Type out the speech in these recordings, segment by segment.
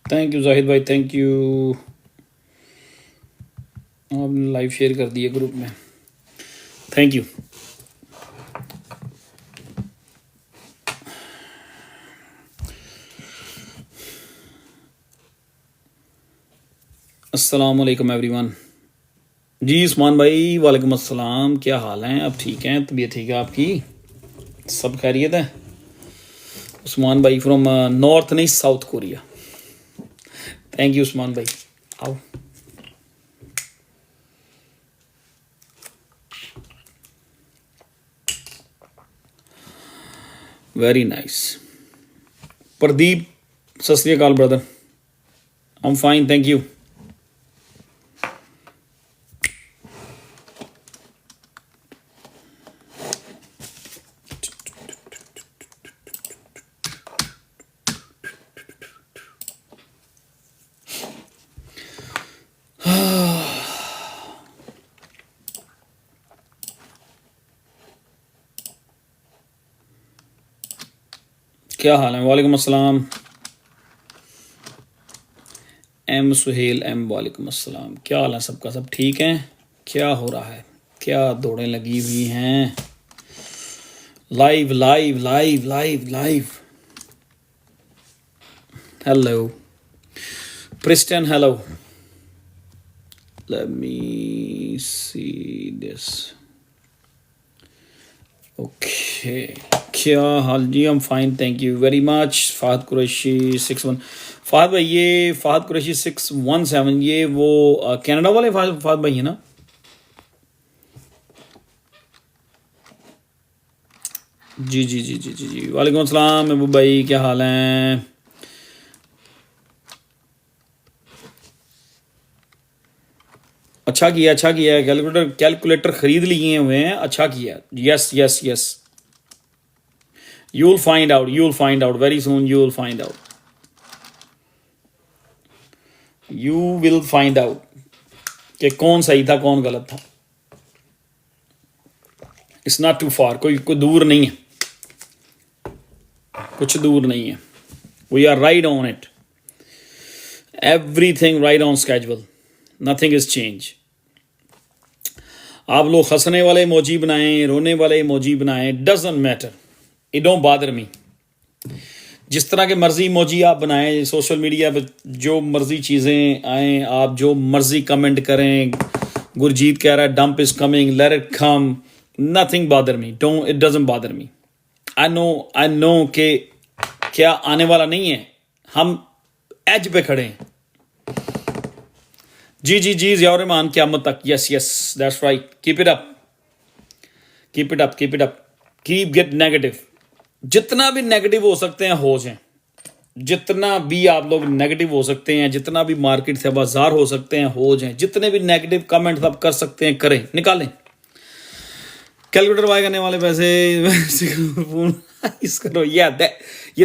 Thank you Zahid भाई, thank you. आपने live share कर दिया ग्रुप में, थैंक यू। अस्सलाम वालेकुम एवरीवन। जी उस्मान भाई वालेकुम अस्सलाम, क्या हाल हैं? आप ठीक हैं? तबीयत ठीक है आपकी? सब खैरियत है? उस्मान भाई फ्रॉम नॉर्थ नहीं south Korea. Thank you Usman भाई, आओ। Very nice. Pradeep Sat Shri Akal brother, I am fine thank you. क्या हाल है? वालेकुम अस्सलाम। एम सुहेल एम वालेकुम अस्सलाम, क्या हाल है सबका? सब ठीक हैं? क्या हो रहा है? क्या दौड़ें लगी हुई हैं? Live live live live live. Hello Preston, hello. Let me see this. Okay, क्या हाल जी? हम fine thank you very much. Fahad Qureshi 61। Fahad भाई, ये फहद कुरैशी 617, ये वो कनाडा वाले फहद भाई है ना? जी जी जी जी जी जी, वालेकुम अस्सलाम महबूब भाई, क्या हाल हैं? अच्छा किया, अच्छा किया। कैलकुलेटर कैलकुलेटर खरीद लिए हुए हैं, अच्छा किया। Yes yes yes, you will find out, you will find out very soon, you will find out, you will find out कि कौन सही था कौन गलत था। इट्स नॉट टू फार, कोई कोई दूर नहीं है, कुछ दूर नहीं है। We are right on it, everything right on schedule, nothing is change. आप लोग हंसने वाले इमोजी बनाएं, रोने वाले इमोजी बनाएं, डजंट मैटर, इट डोंट बादर मी। जिस तरह के मर्जी इमोजी आप बनाएं, सोशल मीडिया पे जो मर्जी चीज़ें आएँ, आप जो मर्जी कमेंट करें। गुरजीत कह रहा है dump is coming, let it come, nothing बादर मी, डोंट, इट डजंट बादर मी। आई नो कि क्या आने वाला नहीं है, हम एज पे खड़े हैं। जी जी जी, ज़िया रहमान क़यामत तक, yes yes that's right, keep it up, keep it up, keep it up, keep get negative. जितना भी नेगेटिव हो सकते हैं हो जाएं, जितना भी आप लोग नेगेटिव हो सकते हैं, जितना भी मार्केट से बाजार हो सकते हैं हो जाएं, जितने भी नेगेटिव कमेंट्स आप कर सकते हैं करें, निकालें। कैलकुलेटर बाय करने वाले पैसे फोन इस करो। ये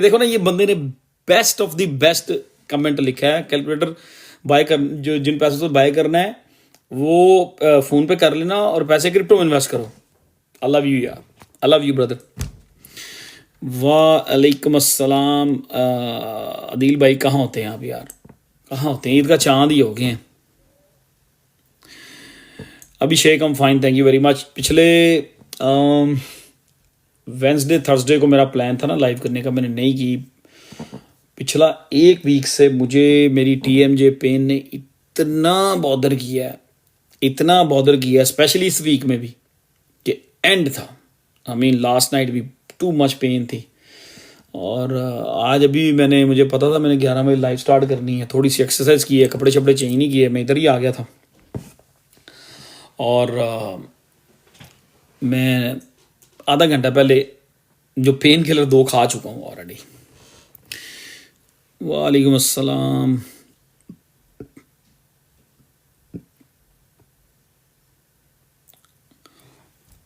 देखो ना, ये बंदे ने best of the best comment लिखा है। कैलकुलेटर बाय कर, जो जिन पैसों से बाय करना है वो फोन पे कर लेना और पैसे क्रिप्टो में इन्वेस्ट करो। आई लव यू यार, आई लव यू ब्रदर। वालेकुम अस्सलाम। अदील भाई कहाँ होते हैं आप यार, कहाँ होते हैं? ईद का चांद ही हो गए हैं। अभिषेक हम fine thank you very much. पिछले वेंसडे थर्सडे को मेरा प्लान था ना लाइव करने का, मैंने नहीं की। पिछला एक वीक से मुझे मेरी TMJ पेन ने इतना बॉदर किया है, इतना बॉदर किया, स्पेशली इस वीक में भी कि एंड था। आई मीन लास्ट नाइट भी टू मच पेन थी। और आज अभी मुझे पता था मैंने 11 बजे लाइव स्टार्ट करनी है, थोड़ी सी एक्सरसाइज की है, कपड़े शपड़े चेंज नहीं किए, मैं इधर ही आ गया था। और मैं आधा घंटा पहले जो पेन किलर 2 खा चुका हूँ ऑलरेडी। वालेकुम अस्सलाम।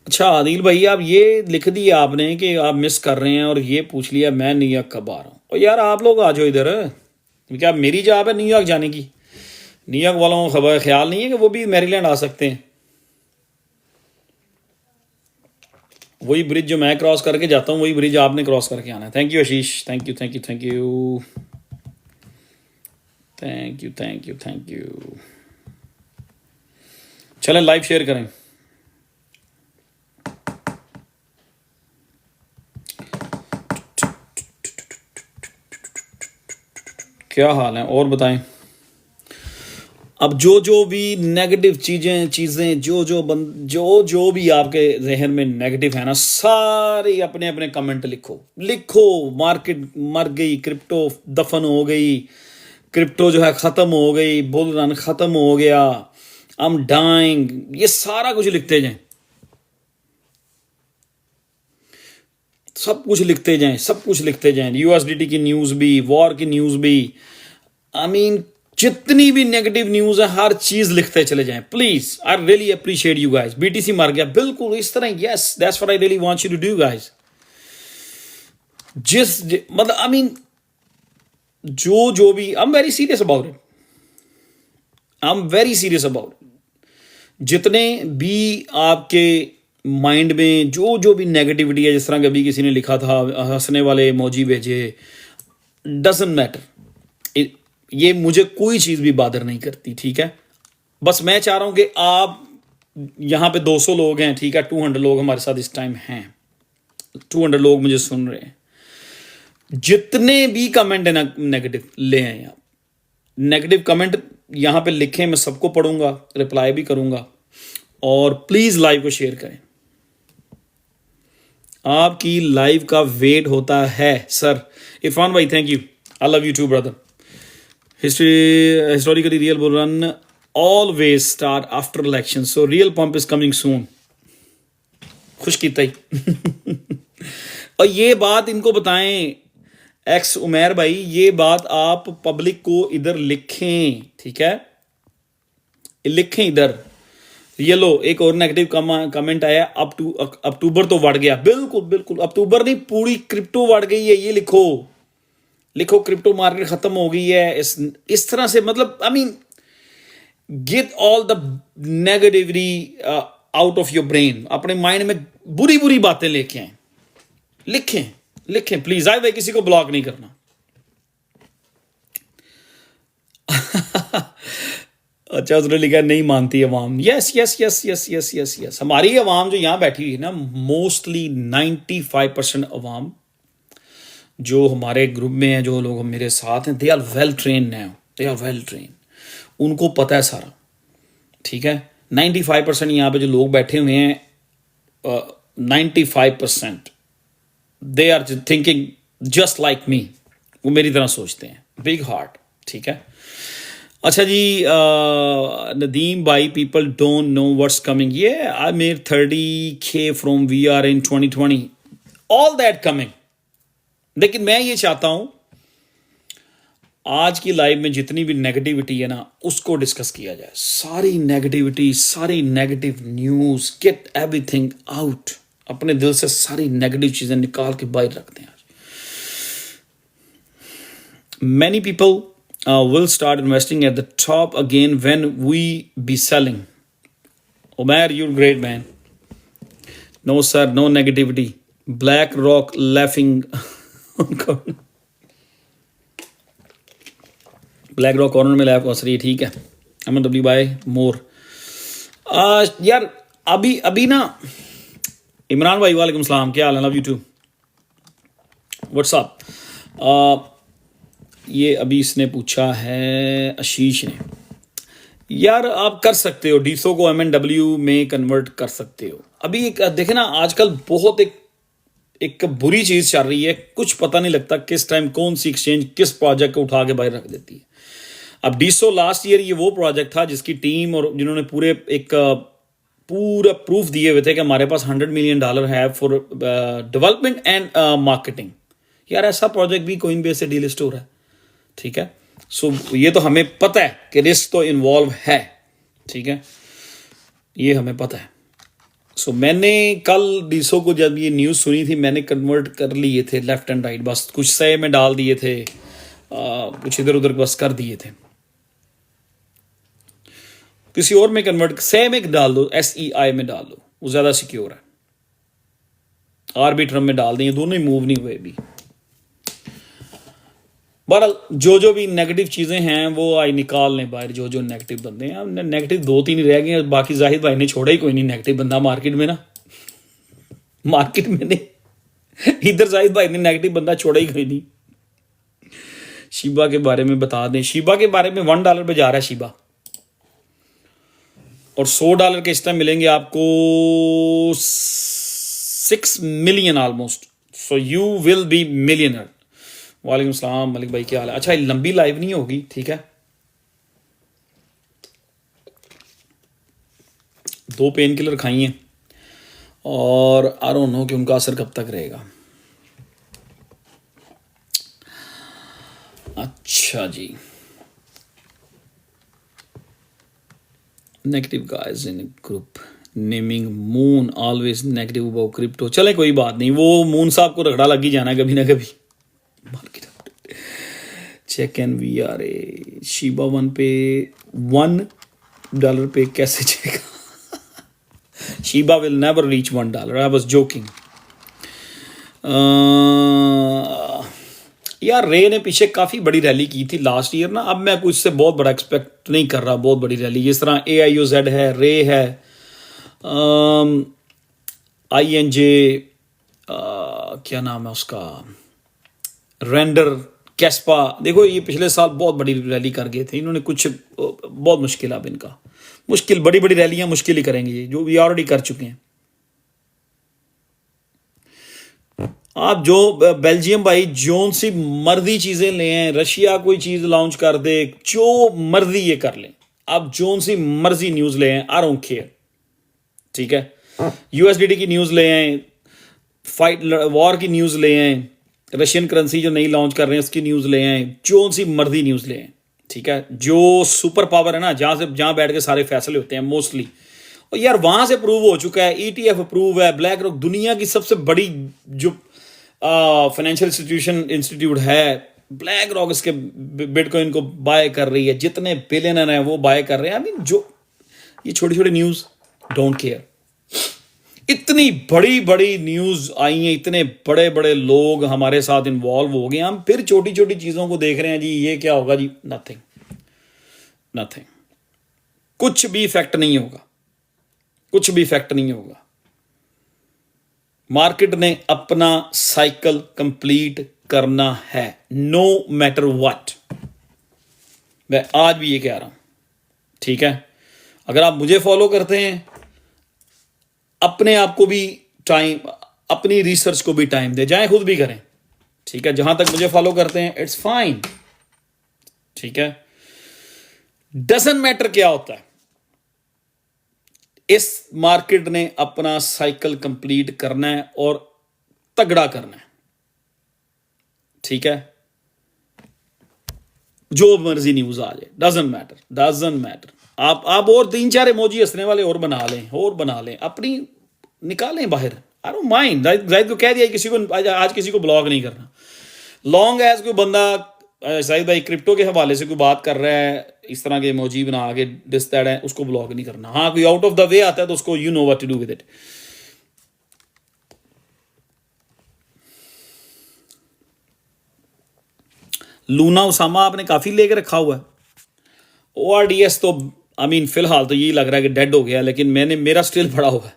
अच्छा आदिल भाई, आप ये लिख दिया आपने कि आप मिस कर रहे हैं, और ये पूछ लिया मैं न्यूयॉर्क कब आ रहा हूँ। और यार आप लोग आ जाओ इधर, क्या मेरी जॉब है न्यूयॉर्क जाने की? न्यूयॉर्क वालों को खबर ख्याल नहीं है कि वो भी मैरीलैंड आ सकते हैं? वही ब्रिज जो मैं क्रॉस करके जाता हूँ, वही ब्रिज आपने क्रॉस करके आना है। Thank you Ashish, thank you thank you thank you. Thank you thank you thank you. चलें लाइव शेयर करें। क्या हाल है और बताएं। अब जो भी नेगेटिव चीज़ें जो भी आपके जहन में नेगेटिव है ना, सारे अपने अपने कमेंट लिखो। मार्केट मर गई, क्रिप्टो दफन हो गई, क्रिप्टो जो है ख़त्म हो गई, बुल रन ख़त्म हो गया, आई एम डाइंग, ये सारा कुछ लिखते जाएं, सब कुछ लिखते जाएं। यूएसडीटी की न्यूज़ भी, वॉर की न्यूज़ भी, आई मीन जितनी भी नेगेटिव न्यूज़ है हर चीज़ लिखते चले जाएं please. I really appreciate you guys. BTC मर गया, बिल्कुल इस तरह, yes that's what I really want you to do guys. मतलब आई मीन जो भी, I am very serious about it, जितने भी आपके माइंड में जो भी नेगेटिविटी है, जिस तरह कि अभी किसी ने लिखा था हंसने वाले इमोजी भेजे, डजंट मैटर, ये मुझे कोई चीज़ भी बादर नहीं करती, ठीक है। बस मैं चाह रहा हूं कि आप यहाँ पे 200 लोग हैं, ठीक है, 200 लोग हमारे साथ इस टाइम हैं, 200 लोग मुझे सुन रहे हैं। जितने भी कमेंट है ना नेगेटिव, ले आए आप, नेगेटिव कमेंट यहाँ पे लिखें, मैं सबको पढ़ूंगा, रिप्लाई भी करूंगा, और प्लीज़ लाइव को शेयर करें। आपकी लाइव का वेट होता है सर। इरफान भाई thank you, I love you too brother. Historically real bull run always start after election, so real pump is coming soon. खुश किता ही और ये बात इनको बताएं, एक्स उमेर भाई, ये बात आप पब्लिक को इधर लिखें, ठीक है, लिखें इधर। ये लो एक और नेगेटिव कमेंट आया, अक्टूबर तो बढ़ गया। बिल्कुल अक्टूबर नहीं, पूरी क्रिप्टो बढ़ गई है, ये लिखो क्रिप्टो मार्केट खत्म हो गई है। इस तरह से, मतलब I mean get all the negativity out of your brain. अपने माइंड में बुरी बातें लेके आए, लिखें प्लीज। आए भाई किसी को ब्लॉक नहीं करना। अच्छा, उसने लिखा नहीं मानती अवाम। यस, हमारी अवाम जो यहां बैठी हुई है ना, मोस्टली 95% अवाम जो हमारे ग्रुप में है, जो लोग मेरे साथ हैं, दे आर वेल ट्रेन, उनको पता है सारा, ठीक है। 95% यहाँ पे जो लोग बैठे हुए हैं, 95% they are thinking just like me, वो मेरी तरह सोचते हैं, बिग हार्ट, ठीक है। अच्छा जी, नदीम भाई, people don't know what's coming. ये I made 30K from VR in 2020, all that coming. लेकिन मैं ये चाहता हूं आज की लाइव में जितनी भी नेगेटिविटी है ना, उसको डिस्कस किया जाए। सारी नेगेटिविटी, सारी negative news, get everything out. अपने दिल से सारी नेगेटिव चीज़ें निकाल के बाहर रखते हैं। Many people will start investing at the top again when we be selling. Omer, you're great, man. No, sir, no negativity. Black Rock laughing. Black rock corner में लैब हंस रही है, ठीक है। अमन डब्ल्यू बाय मोर। यार अभी ना, इमरान भाई वालेकुम सलाम, क्या हाल है? Love you too, what's up. ये अभी इसने पूछा है, आशीष ने, यार आप कर सकते हो डीसो को MNW में कन्वर्ट कर सकते हो। अभी एक देखे ना, आजकल बहुत एक बुरी चीज़ चल रही है, कुछ पता नहीं लगता किस टाइम कौन सी एक्सचेंज किस प्रोजेक्ट को उठा के बाहर रख देती है। अब डीसो लास्ट ईयर ये वो प्रोजेक्ट था जिसकी टीम और जिन्होंने पूरा प्रूफ दिए हुए थे कि हमारे पास $100 मिलियन है फॉर डेवलपमेंट एंड मार्केटिंग। यार ऐसा प्रोजेक्ट भी कोइनबेस से डीलिस्ट हो रहा है, ठीक है। सो ये तो हमें पता है कि रिस्क तो इन्वॉल्व है, ठीक है, ये हमें पता है। सो मैंने कल डीसो को जब ये न्यूज़ सुनी थी, मैंने कन्वर्ट कर लिए थे लेफ्ट एंड राइट, बस कुछ सही में डाल दिए थे, कुछ इधर उधर बस कर दिए थे। किसी और में कन्वर्ट, से में डाल दो, SEI में डाल दो, वो ज़्यादा सिक्योर है। आरबिट्रम में डाल दें, दोनों ही मूव नहीं हुए भी। बहरहाल जो भी नेगेटिव चीज़ें हैं वो आज निकाल लें बाहर, जो नेगेटिव बंदे हैं। अब नेगेटिव 2-3 ही रह गए हैं, बाकी जाहिद भाई ने छोड़ा ही कोई नहीं नेगेटिव बंदा मार्केट में ना, मार्केट में नहीं, इधर जाहिद भाई ने नेगेटिव बंदा छोड़ा ही कोई नहीं। शीबा के बारे में बता दें, शीबा के बारे में $1 पे जा रहा है शीबा, और $100 के इस टाइम मिलेंगे आपको 6 million almost, so you will be millionaire. वालेकुम सलाम मलिक भाई, क्या हाल है? अच्छा, ये लंबी लाइव नहीं होगी, ठीक है। 2 पेन किलर खाई हैं और आई डोंट नो कि उनका असर कब तक रहेगा। अच्छा जी, negative guys in group naming moon always negative about crypto. चले कोई बात नहीं, वो मून साहब को रगड़ा लग ही जाना है कभी ना कभी। Market check and we are a Shiba 1 पे $1 पे कैसे चेक? Shiba will never reach $1। I was joking. यार रे ने पीछे काफ़ी बड़ी रैली की थी लास्ट ईयर ना, अब मैं कुछ से बहुत बड़ा एक्सपेक्ट नहीं कर रहा, बहुत बड़ी रैली। जिस तरह AIOZ है, रे है, INJ, क्या नाम है उसका, रेंडर, कैस्पा। देखो ये पिछले साल बहुत बड़ी रैली कर गए थे इन्होंने, कुछ बहुत मुश्किल अब इनका, मुश्किल बड़ी बड़ी रैलियां मुश्किल ही करेंगे ये, जो भी ऑलरेडी कर चुके हैं। आप जो बेल्जियम भाई जोन सी मर्जी चीजें ले हैं, रशिया कोई चीज लॉन्च कर दे, जो मर्जी ये कर लें, आप जोन सी मर्जी न्यूज ले हैं, आई डोंट केयर, ठीक है। USDT की न्यूज ले आए, फाइट वॉर की न्यूज ले आए, रशियन करेंसी जो नई लॉन्च कर रहे हैं उसकी न्यूज ले आए, जो सी मर्जी न्यूज ले आए, ठीक है। जो सुपर पावर है ना, जहां बैठ के सारे फैसले होते हैं मोस्टली, और यार वहां से प्रूव हो चुका है, ETF अप्रूव है, ब्लैक रॉक दुनिया की सबसे बड़ी जो फाइनेंशियल इंस्टीट्यूट है, ब्लैक रॉक इसके बिटकॉइन को बाय कर रही है, जितने बिलियनर हैं वो बाय कर रहे हैं। आई मीन जो ये छोटी छोटी न्यूज, डोंट केयर। इतनी बड़ी बड़ी न्यूज आई हैं, इतने बड़े बड़े लोग हमारे साथ इन्वॉल्व हो गए, हम फिर छोटी छोटी चीजों को देख रहे हैं जी, ये क्या होगा जी, नथिंग नथिंग, कुछ भी इफेक्ट नहीं होगा, कुछ भी इफेक्ट नहीं होगा। मार्केट ने अपना साइकिल कंप्लीट करना है, नो मैटर व्हाट। मैं आज भी ये कह रहा हूं, ठीक है। अगर आप मुझे फॉलो करते हैं, अपने आप को भी टाइम, अपनी रिसर्च को भी टाइम दे, जाएं खुद भी करें, ठीक है। जहां तक मुझे फॉलो करते हैं इट्स फाइन, ठीक है। डजंट मैटर क्या होता है, इस मार्केट ने अपना साइकिल कंप्लीट करना है और तगड़ा करना है, ठीक है। जो मर्जी न्यूज आ जाए, डजंट मैटर, डजंट मैटर। आप और 3-4 इमोजी हंसने वाले और बना लें, और बना लें, अपनी निकालें बाहर, आई डोंट माइंड। जाहिद को कह दिया किसी को आज किसी को ब्लॉक नहीं करना, लॉन्ग एज कोई बंदा जाहिद भाई क्रिप्टो के हवाले से कोई बात कर रहा है, इस तरह के इमोजी बना के दिस दैट है, उसको ब्लॉक नहीं करना। हाँ, कोई आउट ऑफ द वे आता है तो उसको you know what to do with it. Luna Usama आपने काफी लेके रखा हुआ है। ORDS तो आई मीन फिलहाल तो यही लग रहा है कि डेड हो गया, लेकिन मेरा स्टिल पड़ा हुआ है।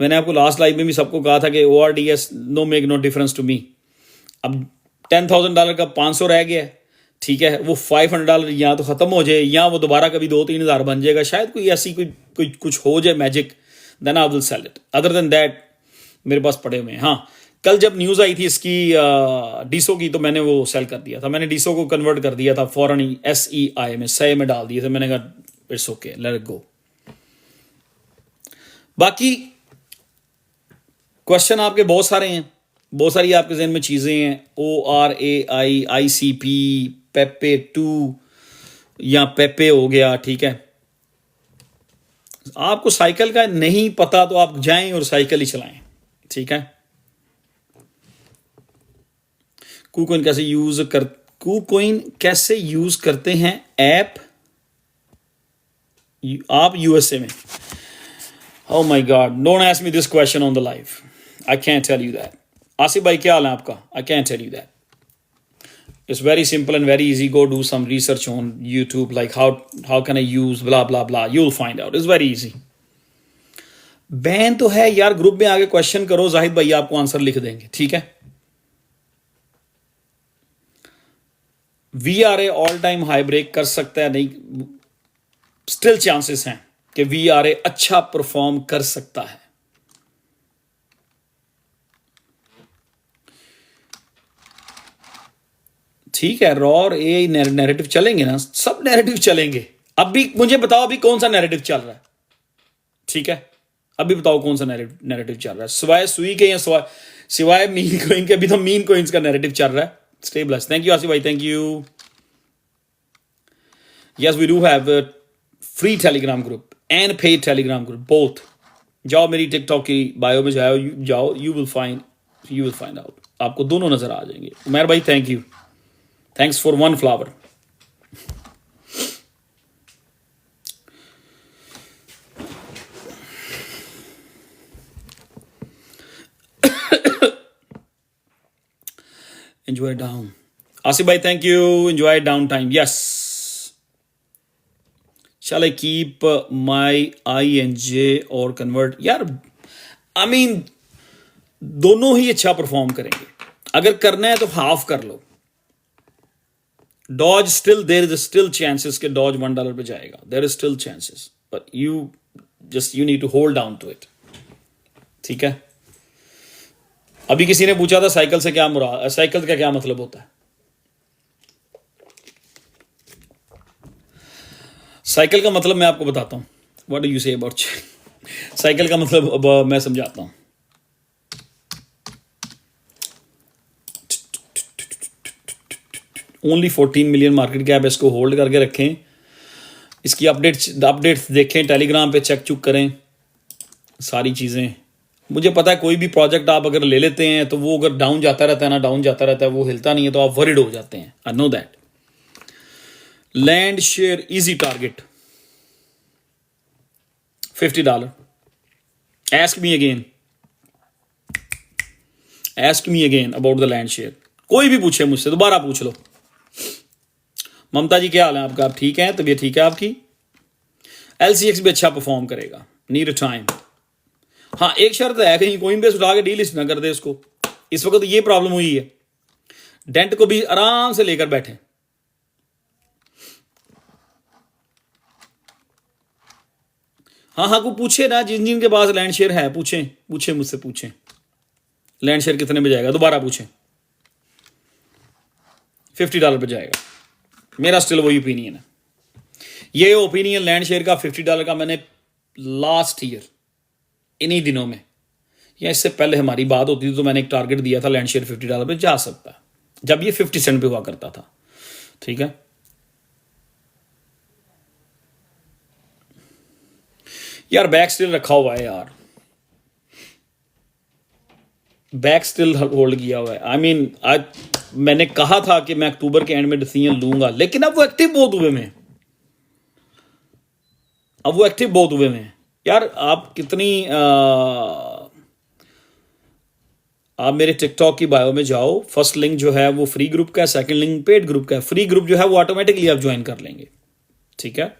मैंने आपको लास्ट लाइव में भी सबको कहा था कि ORDS no make no difference to me. अब $10,000 का 500 रह गया है, ठीक है। वो $500 या तो ख़त्म हो जाए, या वो दोबारा कभी 2-3 हज़ार बन जाएगा, शायद कोई ऐसी कोई कुछ हो जाए magic, then I will sell it. Other than that मेरे पास पड़े हुए हैं। हाँ, कल जब न्यूज़ आई थी इसकी डीसो की, तो मैंने वो सेल कर दिया था, मैंने डीसो को कन्वर्ट कर दिया था फौरन ही, SEI में, सही में डाल दिए थे। मैंने कहा it's okay, let it go. बाकी क्वेश्चन आपके बहुत सारे हैं, बहुत सारी आपके जहन में चीज़ें हैं, ORAI, ICP, पेपे 2 या पेपे हो गया, ठीक है। आपको साइकिल का नहीं पता तो आप जाएं और साइकिल ही चलाएं, ठीक है। KuCoin कैसे यूज करते हैं ऐप, आप USA में? Oh my God, don't ask me this question on the live. I can't tell you that. Asif भाई क्या हाल है आपका? I can't tell you that. It's very simple and very easy. Go do some research on YouTube, like how can I use blah blah blah. You'll find out. It's very easy. Ban तो है यार, group में आगे question करो, जाहिद भाई आपको answer लिख देंगे, ठीक है। VRA all time high break कर सकता है, नहीं, स्टिल चांसेस हैं कि VRA अच्छा परफॉर्म कर सकता है। ठीक है, रॉर ए नैरेटिव चलेंगे ना, सब नैरेटिव चलेंगे। अभी मुझे बताओ अभी कौन सा नैरेटिव चल रहा है, ठीक है, अभी बताओ कौन सा नैरेटिव चल रहा है, सिवाय सुई के या सिवाय मीन कोइन के। अभी तो मीन कोइंस का नैरेटिव चल रहा है। स्टेबल्स, थैंक यू आसिफ भाई, thank you. Yes we do have free Telegram group and paid Telegram group both. जाओ मेरी टिकटॉक की बायो में जाओ, यू विल फाइंड आउट, आपको दोनों नजर आ जाएंगे। उमर भाई thank you, thanks for 1 flower. Enjoy down. Asif bhai, thank you. Enjoy downtime. Yes. Shall I keep my I and J or convert? यार, I mean, दोनों ही अच्छा परफॉर्म करेंगे। अगर करना है तो हाफ कर लो। Doge still, there is still chances कि डॉज $1 पे जाएगा। There is still chances, but you need to hold down to it, ठीक है। अभी किसी ने पूछा था साइकिल से क्या मुराद, साइकिल का क्या मतलब होता है। साइकिल का मतलब मैं आपको बताता हूं। What do you say about cycle का मतलब अब मैं समझाता हूं। ओनली 14 मिलियन मार्केट कैप, इसको होल्ड करके रखें। इसकी अपडेट्स देखें, टेलीग्राम पे चेक चुक करें सारी चीज़ें। मुझे पता है कोई भी प्रोजेक्ट आप अगर ले लेते हैं तो वो अगर डाउन जाता रहता है ना, डाउन जाता रहता है, वो हिलता नहीं है, तो आप वरिड हो जाते हैं। आई know that. Land share easy target $50। Ask me again about the land share। कोई भी पूछे मुझसे, दोबारा पूछ लो। ममता जी क्या हाल है आपका, आप ठीक हैं, तबीयत ठीक है आपकी। LCX भी अच्छा परफॉर्म करेगा, नीड अ टाइम। हाँ, एक शर्त है, कहीं कोइनबेस उठा के डीलिस्ट ना कर दे इसको। इस वक्त ये प्रॉब्लम हुई है, डेंट को भी आराम से लेकर बैठे। हाँ, को पूछे ना, जिन के पास लैंड शेयर है, पूछे मुझसे, पूछें लैंड शेयर कितने पे जाएगा, दोबारा पूछें। $50 पे जाएगा, मेरा स्टिल वही ओपिनियन है। ये ओपिनियन लैंड शेयर का $50 का मैंने लास्ट ईयर इन्हीं दिनों में या इससे पहले हमारी बात होती थी तो मैंने एक टारगेट दिया था, लैंड शेयर $50 पे जा सकता है, जब ये 50 सेंट पे हुआ करता था, ठीक है। यार बैक स्टिल रखा हुआ है यार, बैक स्टिल होल्ड किया हुआ है। आई मीन, आज मैंने कहा था कि मैं अक्टूबर के एंड में डिसीजन लूंगा, लेकिन अब वो एक्टिव बहुत हुए में, यार आप कितनी आप मेरे टिकटॉक की बायो में जाओ, फर्स्ट लिंक जो है वो फ्री ग्रुप का है, सेकंड लिंक पेड ग्रुप का है। फ्री ग्रुप जो है वो ऑटोमेटिकली आप ज्वाइन कर लेंगे, ठीक है।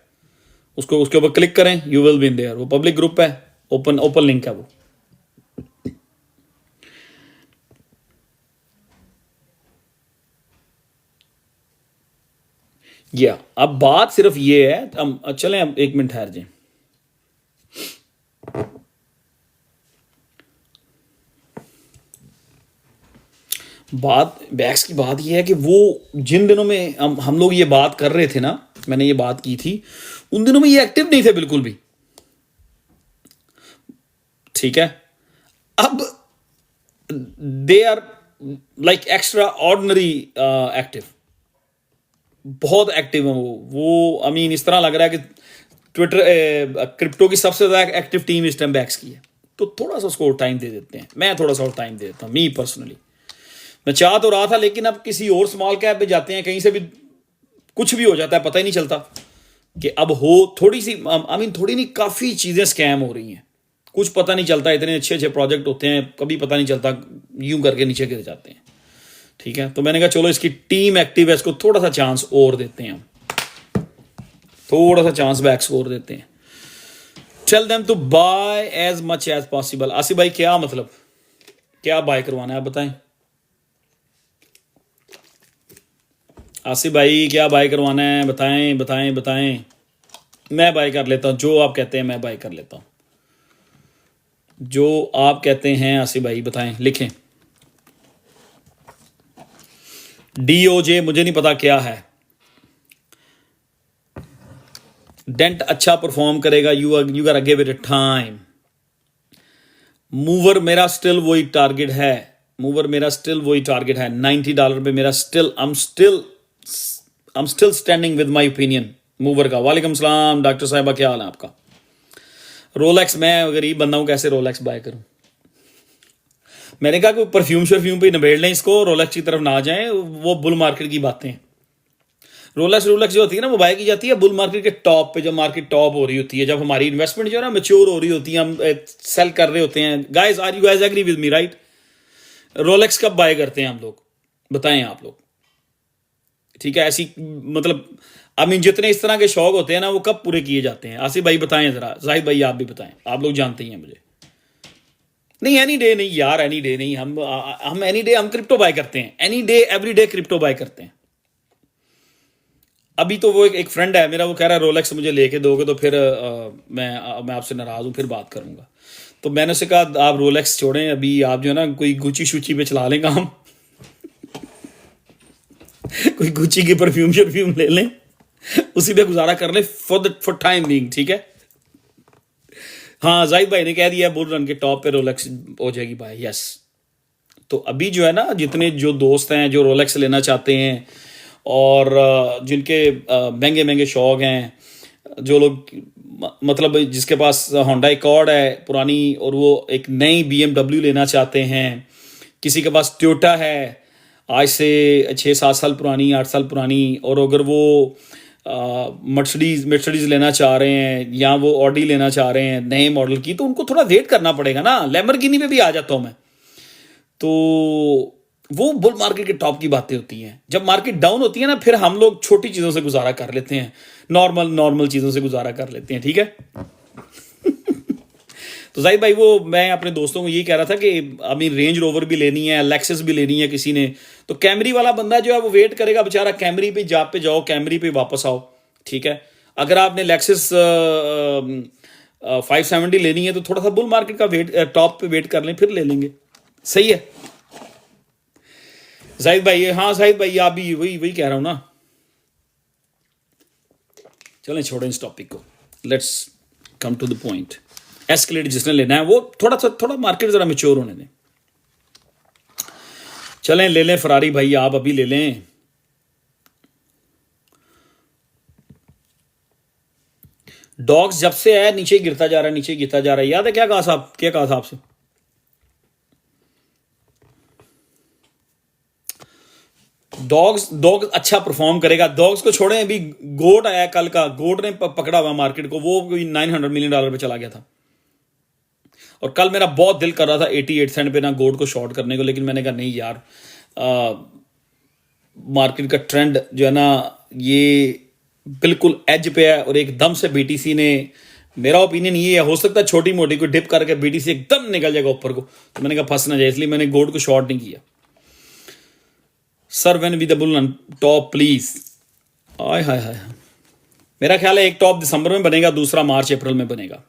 उसके ऊपर क्लिक करें, you will be in their. वो पब्लिक ग्रुप है, ओपन लिंक है वो। या अब बात सिर्फ ये है, हम चलें, अब 1 मिनट ठहर जाए। बात बैक्स की बात यह है कि वो जिन दिनों में हम लोग ये बात कर रहे थे ना, मैंने ये बात की थी, उन दिनों में ये एक्टिव नहीं थे बिल्कुल भी, ठीक है। अब they are like extraordinary active, बहुत एक्टिव है वो। आई मीन, इस तरह लग रहा है कि ट्विटर क्रिप्टो की सबसे ज्यादा एक्टिव टीम इस टाइम बैक्स की है। तो थोड़ा सा उसको टाइम दे देते हैं, मैं थोड़ा सा और टाइम दे देता हूँ। मी पर्सनली मैं चाह तो रहा था, लेकिन अब किसी और स्मॉल कैप पे जाते हैं, कहीं से भी कुछ भी हो जाता है, पता ही नहीं चलता कि अब हो थोड़ी सी, आई मीन थोड़ी नहीं, काफ़ी चीज़ें स्कैम हो रही हैं, कुछ पता नहीं चलता। इतने अच्छे अच्छे प्रोजेक्ट होते हैं, कभी पता नहीं चलता, यूं करके नीचे गिर जाते हैं, ठीक है, तो मैंने कहा चलो इसकी टीम एक्टिव है, इसको थोड़ा सा चांस और देते हैं हम, थोड़ा सा चांस बैक्स और देते हैं। Tell them to buy as much as possible. Asif भाई क्या मतलब, क्या बाय करवाना है आप बताएं। आसिफ भाई क्या बाय करवाना है, बताएं बताएं बताएं। मैं बाय कर लेता हूं, जो आप कहते हैं मैं बाय कर लेता हूं, जो आप कहते हैं आसिफ भाई बताएं, लिखें। DOJ मुझे नहीं पता क्या है। डेंट अच्छा परफॉर्म करेगा, you are give it time. Mover मेरा स्टिल वही टारगेट है, मूवर मेरा स्टिल वही टारगेट है $90 पे मेरा still, I am still standing with my opinion mover का। वालेकुम सलाम डॉक्टर साहिबा, क्या हाल है आपका। रोलेक्स, मैं गरीब बंदा हूं, कैसे रोलेक्स बाय करूं। मैंने कहा कोई परफ्यूम शर्फ्यूम पे निबेड़ लें इसको, रोलेक्स की तरफ ना जाएं, वो बुल मार्केट की बातें हैं। रोलेक्स जो होती है ना वो बाय की जाती है बुल मार्केट के टॉप पे, जब मार्केट टॉप हो रही होती है, जब हमारी इन्वेस्टमेंट जो है ना मैच्योर हो रही होती है, हम सेल कर रहे होते हैं। Guys, are you guys agree with me, right. Rolex कब बाय करते हैं हम लोग, बताएं आप लोग, ठीक है। ऐसी मतलब आई मीन जितने इस तरह के शौक होते हैं ना वो कब पूरे किए जाते हैं। आसिफ भाई बताएं जरा, जाहिद भाई आप भी बताएं, आप लोग जानते ही हैं मुझे। नहीं एनी डे नहीं यार, एनी डे नहीं, हम एनी डे हम क्रिप्टो बाय करते हैं, any day every day crypto buy करते हैं। अभी तो वो एक फ्रेंड है मेरा, वो कह रहा है रोलेक्स मुझे लेके दोगे तो फिर मैं आपसे नाराज हूं, फिर बात करूंगा। तो मैंने उससे कहा आप रोलेक्स छोड़ें, अभी आप जो है ना कोई गुची शुची पे चला लें काम कोई गुची की परफ्यूम शर्फ्यूम ले लें, उसी पे गुजारा कर लें फॉर टाइम बीइंग, ठीक है। हाँ जाहिद भाई ने कह दिया बुल रन के टॉप पे रोलेक्स हो जाएगी भाई, यस। तो अभी जो है ना जितने जो दोस्त हैं जो रोलेक्स लेना चाहते हैं और जिनके महंगे महंगे शौक हैं, जो लोग मतलब जिसके पास होंडा अकॉर्ड है पुरानी और वो एक नई BMW लेना चाहते हैं, किसी के पास टोयोटा है आज से 6-7 साल पुरानी, 8 साल पुरानी, और अगर वो मर्सिडीज लेना चाह रहे हैं या वो ऑडी लेना चाह रहे हैं नए मॉडल की, तो उनको थोड़ा वेट करना पड़ेगा ना। लैम्बोर्गिनी में भी आ जाता हूं मैं, तो वो बुल मार्केट के टॉप की बातें होती हैं। जब मार्केट डाउन होती है ना फिर हम लोग छोटी चीज़ों से गुजारा कर लेते हैं, नॉर्मल चीज़ों से गुजारा कर लेते हैं, ठीक है। तो जाहिद भाई वो मैं अपने दोस्तों को यही कह रहा था कि अभी रेंज रोवर भी लेनी है, लेक्सस भी लेनी है किसी ने, तो कैमरी वाला बंदा जो है वो वेट करेगा बेचारा, कैमरी पे जाओ, कैमरी पे वापस आओ, ठीक है। अगर आपने लेक्सस 570 लेनी है तो थोड़ा सा बुल मार्केट का वेट टॉप पे वेट कर लें, फिर ले लेंगे, सही है जाहिद भाई। हाँ जाहिद भाई आप भी वही कह रहा हूं ना। चलें छोड़ें इस टॉपिक को, let's come to the point. एस्केलेड जिसने लेना है वो थोड़ा मार्केट जरा मैच्योर होने दें। चलें ले लें फरारी भाई, आप अभी ले लें। डॉग्स जब से है नीचे गिरता जा रहा है, याद है क्या कहा था आपसे। डॉग अच्छा परफॉर्म करेगा। डॉग्स को छोड़ें, अभी गोट आया कल का, गोट ने पकड़ा हुआ मार्केट को, वो कोई $900 मिलियन पे चला गया था। और कल मेरा बहुत दिल कर रहा था 88 सेंट पे ना गोट को शॉर्ट करने को, लेकिन मैंने कहा नहीं यार, मार्केट का ट्रेंड जो है ना ये बिल्कुल एज पे है और एकदम से BTC ने, मेरा ओपिनियन ये है, हो सकता है छोटी मोटी को डिप करके BTC एकदम निकल जाएगा ऊपर को, तो मैंने कहा फंस ना जाए, इसलिए मैंने गोट को शॉर्ट नहीं किया। Sir when with the bull top please. I hi hi, मेरा ख्याल है एक टॉप दिसंबर में बनेगा, दूसरा मार्च अप्रैल में बनेगा।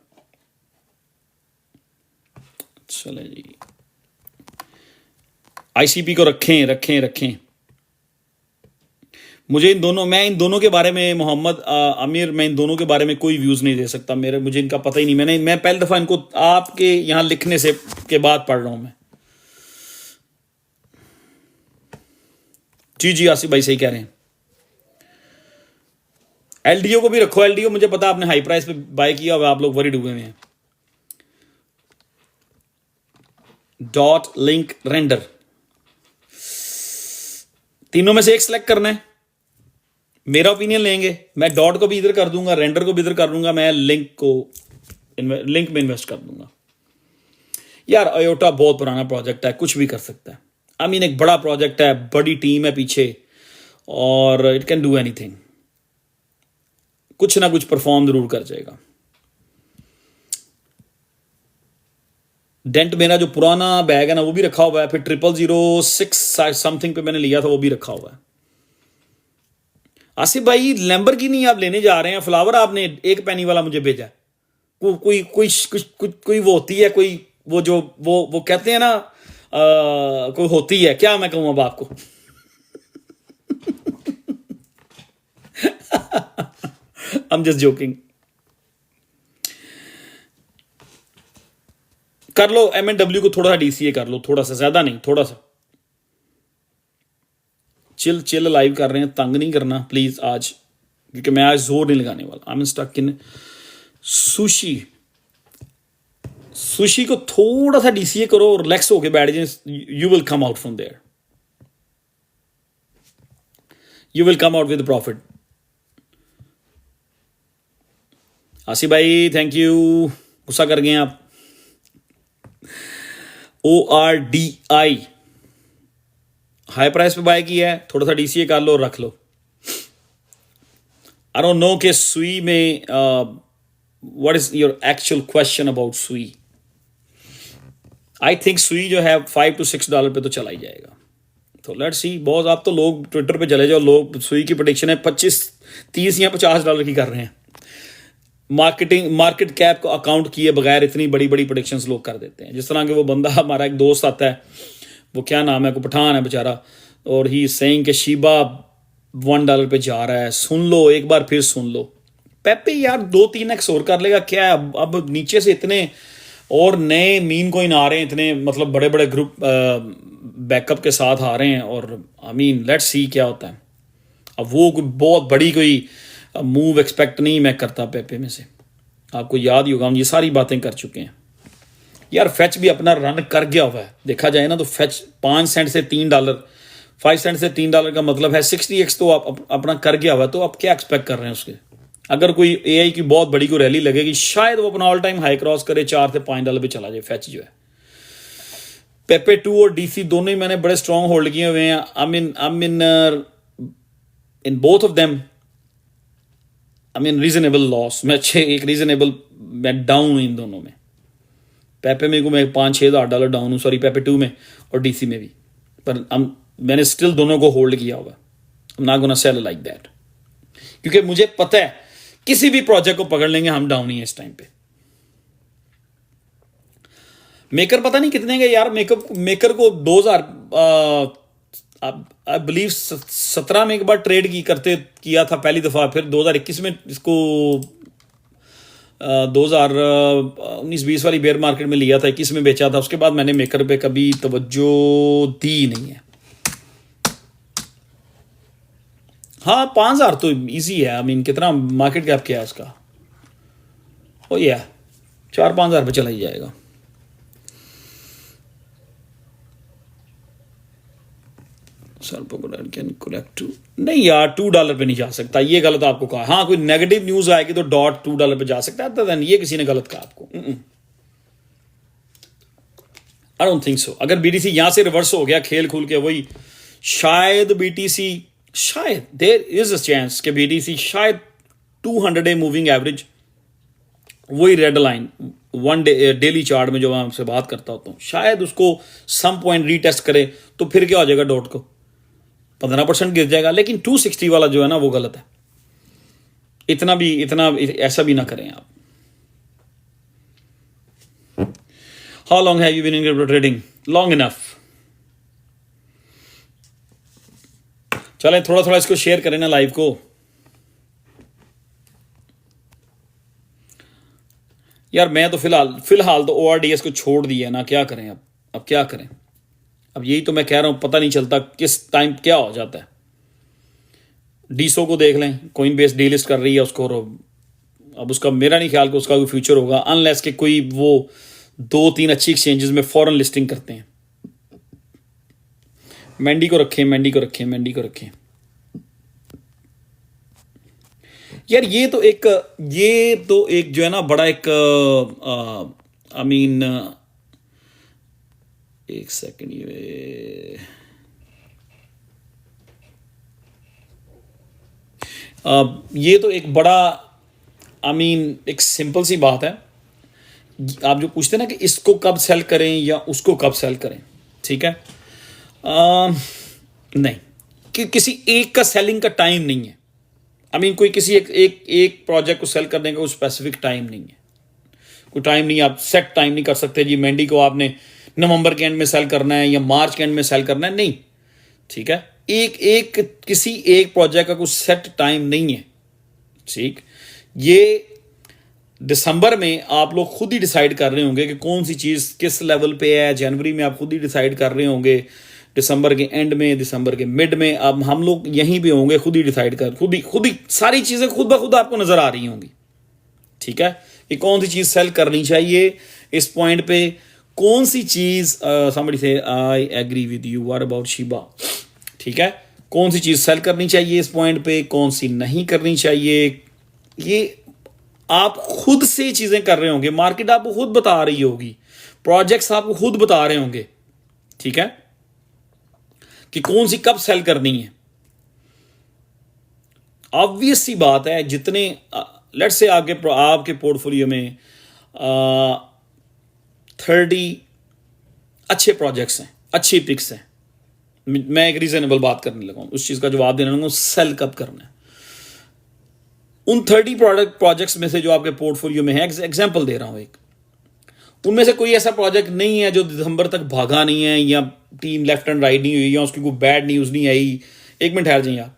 चले जी, ICP को रखें। मुझे मैं इन दोनों के बारे में, मोहम्मद आमिर, मैं इन दोनों के बारे में कोई व्यूज नहीं दे सकता, मुझे इनका पता ही नहीं। मैं पहली दफा इनको आपके यहां लिखने से के बाद पढ़ रहा हूं मैं। जी आसिफ भाई सही कह रहे हैं। LDO को भी रखो, LDO मुझे पता आपने हाई प्राइस पे बाय किया होगा, आप लोग वरीड हुए हैं। डॉट लिंक रेंडर, तीनों में से एक सिलेक्ट करना है। मेरा ओपिनियन लेंगे, मैं डॉट को भी इधर कर दूंगा, रेंडर को भी इधर कर दूंगा, मैं लिंक में इन्वेस्ट कर दूंगा। यार अयोटा बहुत पुराना प्रोजेक्ट है, कुछ भी कर सकता है। आई मीन एक बड़ा प्रोजेक्ट है, बड़ी टीम है पीछे, और इट कैन डू एनीथिंग, कुछ ना कुछ परफॉर्म जरूर कर जाएगा। डेंट मेरा जो पुराना बैग है ना वो भी रखा हुआ है, फिर 0006 समथिंग पे मैंने लिया था वो भी रखा हुआ है। आसिफ भाई लैम्बोर्गिनी आप लेने जा रहे हैं, फ्लावर आपने एक पैनी वाला मुझे भेजा। कोई कोई कोई वो होती है, कोई वो जो वो कहते हैं ना, कोई होती है, क्या मैं कहूँ अब आपको। I'm just joking। कर लो M&W को थोड़ा सा DCA कर लो, थोड़ा सा, ज्यादा नहीं, थोड़ा सा। चिल चिल लाइव कर रहे हैं, तंग नहीं करना प्लीज आज, क्योंकि मैं आज जोर नहीं लगाने वाला। I am stuck in sushi. Sushi को थोड़ा सा DCA करो और रिलैक्स होके बैठ जाए, you will come out from there, you will come out with profit. Asif भाई थैंक यू, गुस्सा कर गए आप। ORDI हाई प्राइस पे बाय किया है, थोड़ा सा DCA कर लो और रख लो। आई डोंट नो कि सुई में what is your actual question about Sui. I think सुई जो है $5 to $6 पे तो चला ही जाएगा। तो लेट्स सी बॉस, आप तो लोग ट्विटर पे चले जाओ, लोग सुई की प्रेडिक्शन है 25, 30 या $50 की कर रहे हैं। मार्केट कैप को अकाउंट किए बगैर इतनी बड़ी बड़ी प्रेडिक्शंस लोग कर देते हैं। जिस तरह के वो बंदा, हमारा एक दोस्त आता है, वो क्या नाम है, को पठान है बेचारा, और ही सेइंग कि शीबा $1 पे जा रहा है, सुन लो एक बार फिर सुन लो। पेपे यार 2-3x और कर लेगा क्या, अब नीचे से इतने और नए मीन कोइन आ रहे हैं, इतने मतलब बड़े बड़े ग्रुप बैकअप के साथ आ रहे हैं, और आई मीन लेट्स सी क्या होता है। अब वो कोई बहुत बड़ी कोई मूव एक्सपेक्ट नहीं मैं करता पेपे में से। आपको याद ही होगा हम ये सारी बातें कर चुके हैं यार। फेच भी अपना रन कर गया हुआ है, देखा जाए ना तो फेच 5 सेंट से $3, 5 सेंट से $3 का मतलब है 60x तो आप अपना कर गया हुआ है। तो आप क्या एक्सपेक्ट कर रहे हैं उसके। अगर कोई AI की बहुत बड़ी कोई रैली लगेगी, शायद वो अपना ऑल टाइम हाई क्रॉस करे, $4 से $5 पे चला जाए फेच जो है। पेपे 2 और DC दोनों ही मैंने बड़े स्ट्रॉन्ग होल्ड किए हुए हैं। I in both of them I mean reasonable loss, मैं एक रीजनेबल मैं डाउन हूँ इन दोनों में। पेपे में को मैं $5-6 डाउन हूँ, सॉरी पेपे 2 में और DC में भी, पर मैंने स्टिल दोनों को होल्ड किया हुआ। ना गोना सेल लाइक दैट, क्योंकि मुझे पता है किसी भी प्रोजेक्ट को पकड़ लेंगे हम, डाउन ही है इस टाइम पे। मेकर पता नहीं कितने के यार, मेकर को 2000 आई बिलीव 17 में एक बार ट्रेड किया था पहली दफा, फिर 2021 में इसको 2019-20 वाली बेयर मार्केट में लिया था, 21 में बेचा था। उसके बाद मैंने मेकर पे कभी तवज्जो दी नहीं है। हाँ 5000 तो इजी है। आई मीन कितना मार्केट कैप क्या है इसका, ओ या 4-5 हज़ार पे चला ही जाएगा। कैन करेक्ट नहीं यार, $2 पे नहीं जा सकता, ये गलत आपको कहा। हाँ कोई नेगेटिव न्यूज आएगी तो $2 पे जा सकता है, तो ये किसी ने गलत कहा आपको। I don't think so. अगर BTC यहां से रिवर्स हो गया खेल खुल के, वही शायद BTC, शायद देयर इज अ चांस कि BTC शायद 200-day मूविंग एवरेज, वही red line 1 day daily chart में जो मैं आपसे बात करता होता हूँ, शायद उसको सम पॉइंट रीटेस्ट करे तो फिर क्या हो जाएगा, डॉट को 15% गिर जाएगा। लेकिन 260 वाला जो है ना वो गलत है। इतना ऐसा भी ना करें आप। How long have you been in crypto trading? Long enough. चलें थोड़ा थोड़ा इसको शेयर करें ना लाइव को यार। मैं तो फिलहाल तो ORDS को छोड़ दिया ना, क्या करें अब क्या करें। अब यही तो मैं कह रहा हूं, पता नहीं चलता किस टाइम क्या हो जाता है। डीसो को देख लें, कोइन बेस डीलिस्ट कर रही है उसको, अब उसका मेरा नहीं ख्याल कि उसका कोई फ्यूचर होगा, अनलेस कि कोई वो 2-3 अच्छी एक्सचेंजेस में फॉरेन लिस्टिंग करते हैं। मैंडी को रखें यार। ये तो एक जो है ना बड़ा एक आई मीन एक सेकंड, ये तो एक बड़ा एक सिंपल सी बात है। आप जो पूछते हैं ना कि इसको कब सेल करें या उसको कब सेल करें, ठीक है, नहीं, कि किसी एक का सेलिंग का टाइम नहीं है। कोई किसी एक प्रोजेक्ट को सेल करने का कोई स्पेसिफिक टाइम नहीं है, कोई टाइम नहीं, आप सेट टाइम नहीं कर सकते जी मंडी को आपने नवंबर के एंड में सेल करना है या मार्च के एंड में सेल करना है, नहीं, ठीक है। किसी एक प्रोजेक्ट का कुछ सेट टाइम नहीं है, ठीक। ये दिसंबर में आप लोग खुद ही डिसाइड कर रहे होंगे कि कौन सी चीज़ किस लेवल पे है। जनवरी में आप खुद ही डिसाइड कर रहे होंगे, दिसंबर के एंड में, दिसंबर के मिड में। अब हम लोग यहीं पे होंगे, खुद ही डिसाइड कर, खुद ही सारी चीज़ें खुद ब खुद आपको नज़र आ रही होंगी, ठीक है। ये कौन सी चीज़ सेल करनी चाहिए इस पॉइंट पे, कौन सी चीज़, somebody say I agree with you, what about Shiba, ठीक है। कौन सी चीज़ सेल करनी चाहिए इस पॉइंट पे, कौन सी नहीं करनी चाहिए, ये आप खुद से चीज़ें कर रहे होंगे। मार्केट आपको खुद बता रही होगी, प्रोजेक्ट्स आपको खुद बता रहे होंगे, ठीक है, कि कौन सी कब सेल करनी है। ऑब्वियस सी बात है, जितने लेट्स से आपके पोर्टफोलियो में 30 अच्छे प्रोजेक्ट्स हैं, अच्छी पिक्स हैं, मैं एक रीजनेबल बात करने लगा हूं, उस चीज़ का जवाब देने लगा, सेल कब करना है। उन 30 प्रोजेक्ट्स में से जो आपके पोर्टफोलियो में है, एग्जांपल दे रहा हूं एक, उनमें से कोई ऐसा प्रोजेक्ट नहीं है जो दिसंबर तक भागा नहीं है, या टीम लेफ्ट एंड राइट नहीं हुई, या उसकी कोई बैड न्यूज़ नहीं आई, एक मिनट ठहर जाइए आप,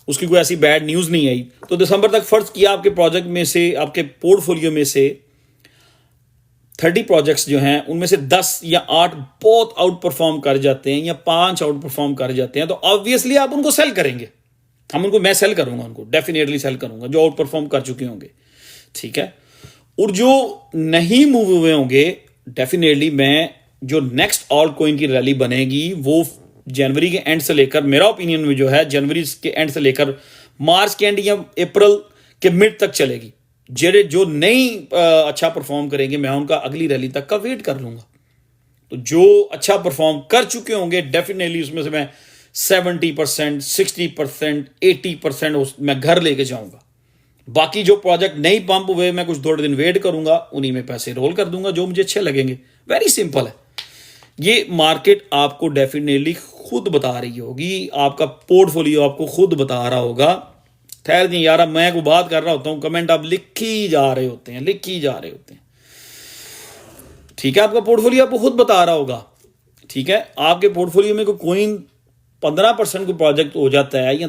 उसकी कोई ऐसी बैड न्यूज़ नहीं आई, तो दिसंबर तक फर्ज किया आपके प्रोजेक्ट में से, आपके पोर्टफोलियो में से 30 प्रोजेक्ट्स जो हैं उनमें से 10 या 8 बहुत आउट परफॉर्म कर जाते हैं, या 5 आउट परफॉर्म कर जाते हैं, तो ऑब्वियसली आप उनको सेल करेंगे। मैं सेल करूंगा, उनको डेफिनेटली सेल करूंगा, जो आउट परफॉर्म कर चुके होंगे, ठीक है। और जो नहीं मूव हुए होंगे, डेफिनेटली मैं, जो नेक्स्ट ऑल्ट कॉइन की रैली बनेगी वो जनवरी के एंड से लेकर, मेरा ओपिनियन में जो है, जनवरी के एंड से लेकर मार्च के एंड या अप्रैल के मिड तक चलेगी। जो नहीं अच्छा परफॉर्म करेंगे, मैं उनका अगली रैली तक का वेट कर लूंगा। तो जो अच्छा परफॉर्म कर चुके होंगे, डेफिनेटली उसमें से मैं 70%, 60%, 80% मैं घर लेके जाऊंगा। बाकी जो प्रोजेक्ट नहीं पंप हुए, मैं कुछ थोड़े दिन वेट करूंगा, उन्हीं में पैसे रोल कर दूंगा जो मुझे अच्छे लगेंगे। वेरी सिंपल है। ये मार्केट आपको डेफिनेटली खुद बता रही होगी, आपका पोर्टफोलियो आपको खुद बता रहा होगा। ठहर जी यार, मैं कोई बात कर रहा होता हूँ, कमेंट आप लिख ही जा रहे होते हैं, ठीक है। आपका पोर्टफोलियो आपको खुद बता रहा होगा, ठीक है। आपके पोर्टफोलियो में कोई 15% को प्रोजेक्ट हो जाता है, या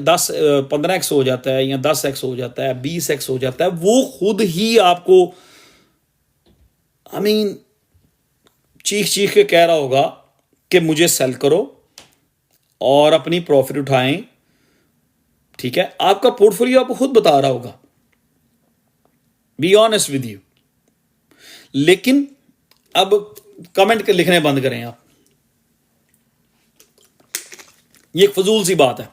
15x हो जाता है, या 10x हो जाता है, 20x हो जाता है, वो खुद ही आपको चीख चीख के कह रहा होगा कि मुझे सेल करो और अपनी प्रॉफिट उठाएं, ठीक है। आपका पोर्टफोलियो आपको खुद बता रहा होगा, बी ऑनेस्ट विद यू। लेकिन अब कमेंट के लिखने बंद करें आप, ये एक फजूल सी बात है,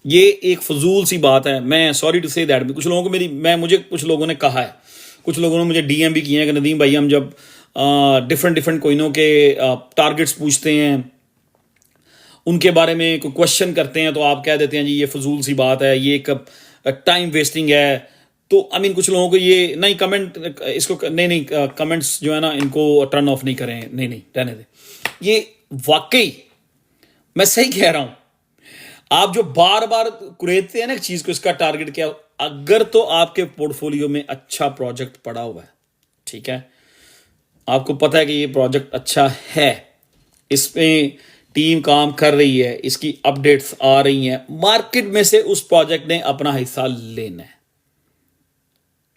ये एक फजूल सी बात है। मैं सॉरी टू से दैट, कुछ लोगों को मुझे कुछ लोगों ने कहा है, कुछ लोगों ने मुझे डीएम भी किए हैं कि नदीम भाई, हम जब डिफरेंट कोइनों के टारगेट्स पूछते हैं, उनके बारे में कोई क्वेश्चन करते हैं, तो आप कह देते हैं जी ये फजूल सी बात है, ये एक टाइम वेस्टिंग है। तो कुछ लोगों को ये नहीं कमेंट, इसको नहीं कमेंट्स जो है ना, इनको टर्न ऑफ नहीं करें, नहीं रहने दें। ये वाकई मैं सही कह रहा हूं। आप जो बार बार कुरेदते हैं ना एक चीज को, इसका टारगेट क्या, अगर तो आपके पोर्टफोलियो में अच्छा प्रोजेक्ट पड़ा हुआ है, ठीक है, आपको पता है कि ये प्रोजेक्ट अच्छा है, इसमें टीम काम कर रही है, इसकी अपडेट्स आ रही हैं, मार्केट में से उस प्रोजेक्ट ने अपना हिस्सा लेना है,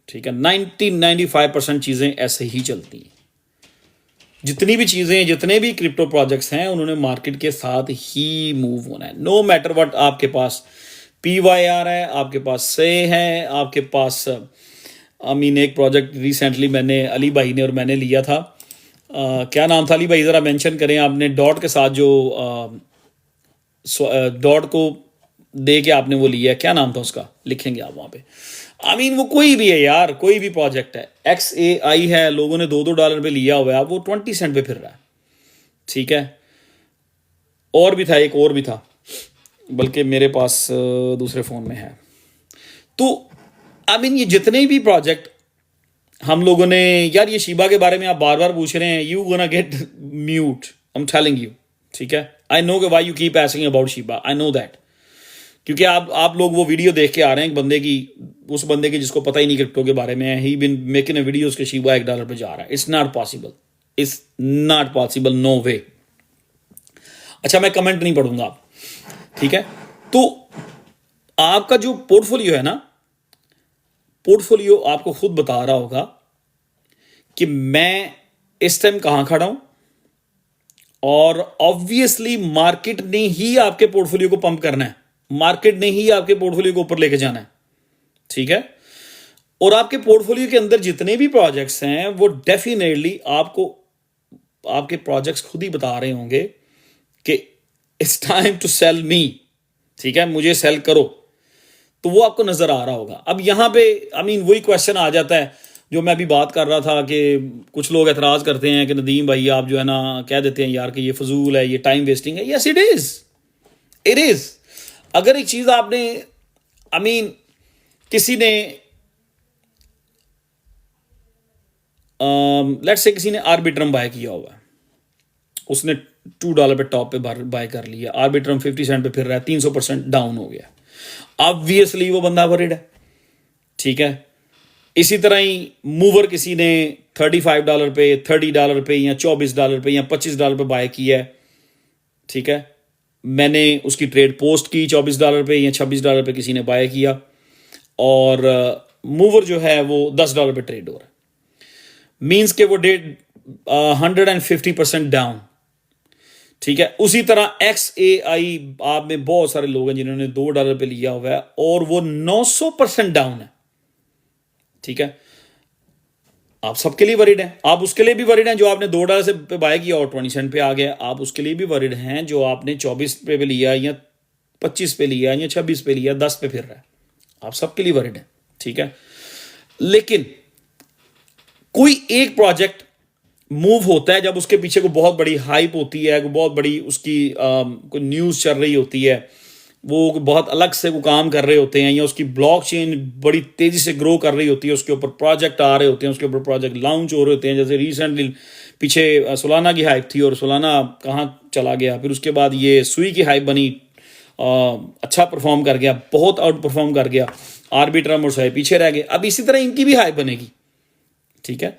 ठीक है। 95% चीजें ऐसे ही चलती हैं। जितनी भी चीजें, जितने भी क्रिप्टो प्रोजेक्ट्स हैं, उन्होंने मार्केट के साथ ही मूव होना है, नो मैटर व्हाट। आपके पास PYR है, आपके पास से है, आपके पास एक प्रोजेक्ट रिसेंटली अली भाई ने और मैंने लिया था, क्या नाम था अली भाई, ज़रा मेंशन करें आपने, डॉट के साथ जो डॉट को दे के आपने वो लिया है, क्या नाम था उसका, लिखेंगे आप वहाँ पे। वो कोई भी है यार, कोई भी प्रोजेक्ट है, XAI है, लोगों ने $2 पे लिया हुआ है, वो 20 सेंट पे फिर रहा है, ठीक है। और भी था, एक और भी था, बल्कि मेरे पास दूसरे फ़ोन में है। तो आई मीन ये जितने भी प्रोजेक्ट हम लोगों ने, यार ये शीबा के बारे में आप बार बार पूछ रहे हैं, you gonna get mute, I am telling you, ठीक है। आई नो कि why you keep asking about Shiba, I know that, क्योंकि आप लोग वो वीडियो देख के आ रहे हैं एक बंदे की, उस बंदे की जिसको पता ही नहीं क्रिप्टो के बारे में, ही बिन मेकिंग अ वीडियो, उसके शीबा $1 पे जा रहा है। It's not possible, it's not possible, no way. अच्छा मैं कमेंट नहीं पढ़ूंगा, ठीक है। तो आपका जो पोर्टफोलियो है ना, पोर्टफोलियो आपको खुद बता रहा होगा कि मैं इस टाइम कहां खड़ा हूं, और ऑब्वियसली मार्केट ने ही आपके पोर्टफोलियो को पंप करना है, मार्केट ने ही आपके पोर्टफोलियो को ऊपर लेके जाना है, ठीक है। और आपके पोर्टफोलियो के अंदर जितने भी प्रोजेक्ट्स हैं वो डेफिनेटली आपको आपके प्रोजेक्ट्स खुद ही बता रहे होंगे कि it's time to sell me, ठीक है, मुझे सेल करो। तो वो आपको नजर आ रहा होगा। अब यहां पे आई मीन वही क्वेश्चन आ जाता है जो मैं अभी बात कर रहा था कि कुछ लोग एतराज करते हैं कि नदीम भाई आप जो है ना कह देते हैं यार कि ये फजूल है, ये टाइम वेस्टिंग है। Yes it is, it is. अगर एक चीज आपने आई मीन किसी ने लेट्स से किसी ने आर्बिट्रम बाय किया हुआ है, उसने $2 पे टॉप पे बाय कर लिया, आर्बिट्रम 50 सेंट पे फिर रहा है, 300% डाउन हो गया, ऑब्वियसली वो बंदा वरीड है, ठीक है। इसी तरह ही मूवर किसी ने $35 पे, $30 पे या $24 पे या $25 पे बाय किया है, ठीक है। मैंने उसकी ट्रेड पोस्ट की $24 पे या $26 पे किसी ने बाय किया, और मूवर जो है वो $10 पे ट्रेड हो रहा है, मीन्स के वो डेट 150% डाउन, ठीक है। उसी तरह XAI आप में बहुत सारे लोग हैं जिन्होंने $2 पे लिया हुआ है और वो 900% डाउन है, ठीक है। आप सबके लिए वरीड हैं, आप उसके लिए भी वरीड हैं जो आपने $2 से पे बाय किया और 20 सेंट पे आ गया, आप उसके लिए भी वरीड हैं जो आपने 24 पे लिया या 25 पे लिया या 26 पे लिया, 10 पे फिर रहा है, आप सबके लिए वरीड हैं, ठीक है। लेकिन कोई एक प्रोजेक्ट मूव होता है जब उसके पीछे को बहुत बड़ी हाइप होती है, को बहुत बड़ी उसकी कोई न्यूज़ चल रही होती है, वो बहुत अलग से वो काम कर रहे होते हैं, या उसकी ब्लॉकचेन बड़ी तेज़ी से ग्रो कर रही होती है, उसके ऊपर प्रोजेक्ट आ रहे होते हैं, उसके ऊपर प्रोजेक्ट लॉन्च हो रहे होते हैं। जैसे रिसेंटली पीछे सोलाना की हाइप थी और सोलाना कहाँ चला गया, फिर उसके बाद ये सुई की हाइप बनी, अच्छा परफॉर्म कर गया, बहुत आउट परफॉर्म कर गया, आर्बिट्रम और सोए पीछे रह गए। अब इसी तरह इनकी भी हाइप बनेगी, ठीक है।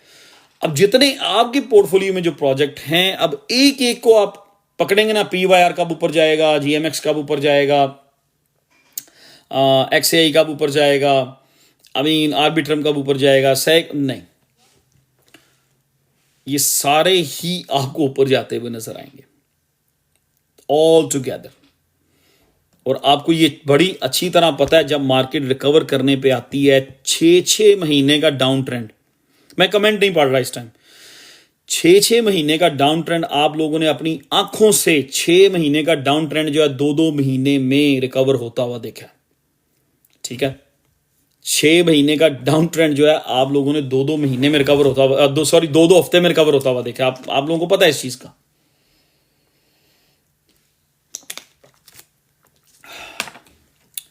अब जितने आपके पोर्टफोलियो में जो प्रोजेक्ट हैं, अब एक एक को आप पकड़ेंगे ना, PYR कब ऊपर जाएगा, GMX कब ऊपर जाएगा, XAI कब ऊपर जाएगा, आई मीन आर्बिट्रम कब ऊपर जाएगा, सेक नहीं, ये सारे ही आपको ऊपर जाते हुए नजर आएंगे ऑल टुगेदर। और आपको ये बड़ी अच्छी तरह पता है जब मार्केट रिकवर करने पे आती है, 6 महीने का डाउन ट्रेंड, मैं कमेंट नहीं पढ़ रहा इस टाइम, 6 महीने का डाउन ट्रेंड आप लोगों ने अपनी आंखों से 6 महीने का डाउन ट्रेंड जो है 2 महीने में रिकवर होता हुआ देखा, ठीक है। 6 महीने का डाउन ट्रेंड जो है आप लोगों ने 2 महीने में रिकवर होता हुआ, 2 हफ्ते में रिकवर होता हुआ देखा, आप लोगों को पता है इस चीज का।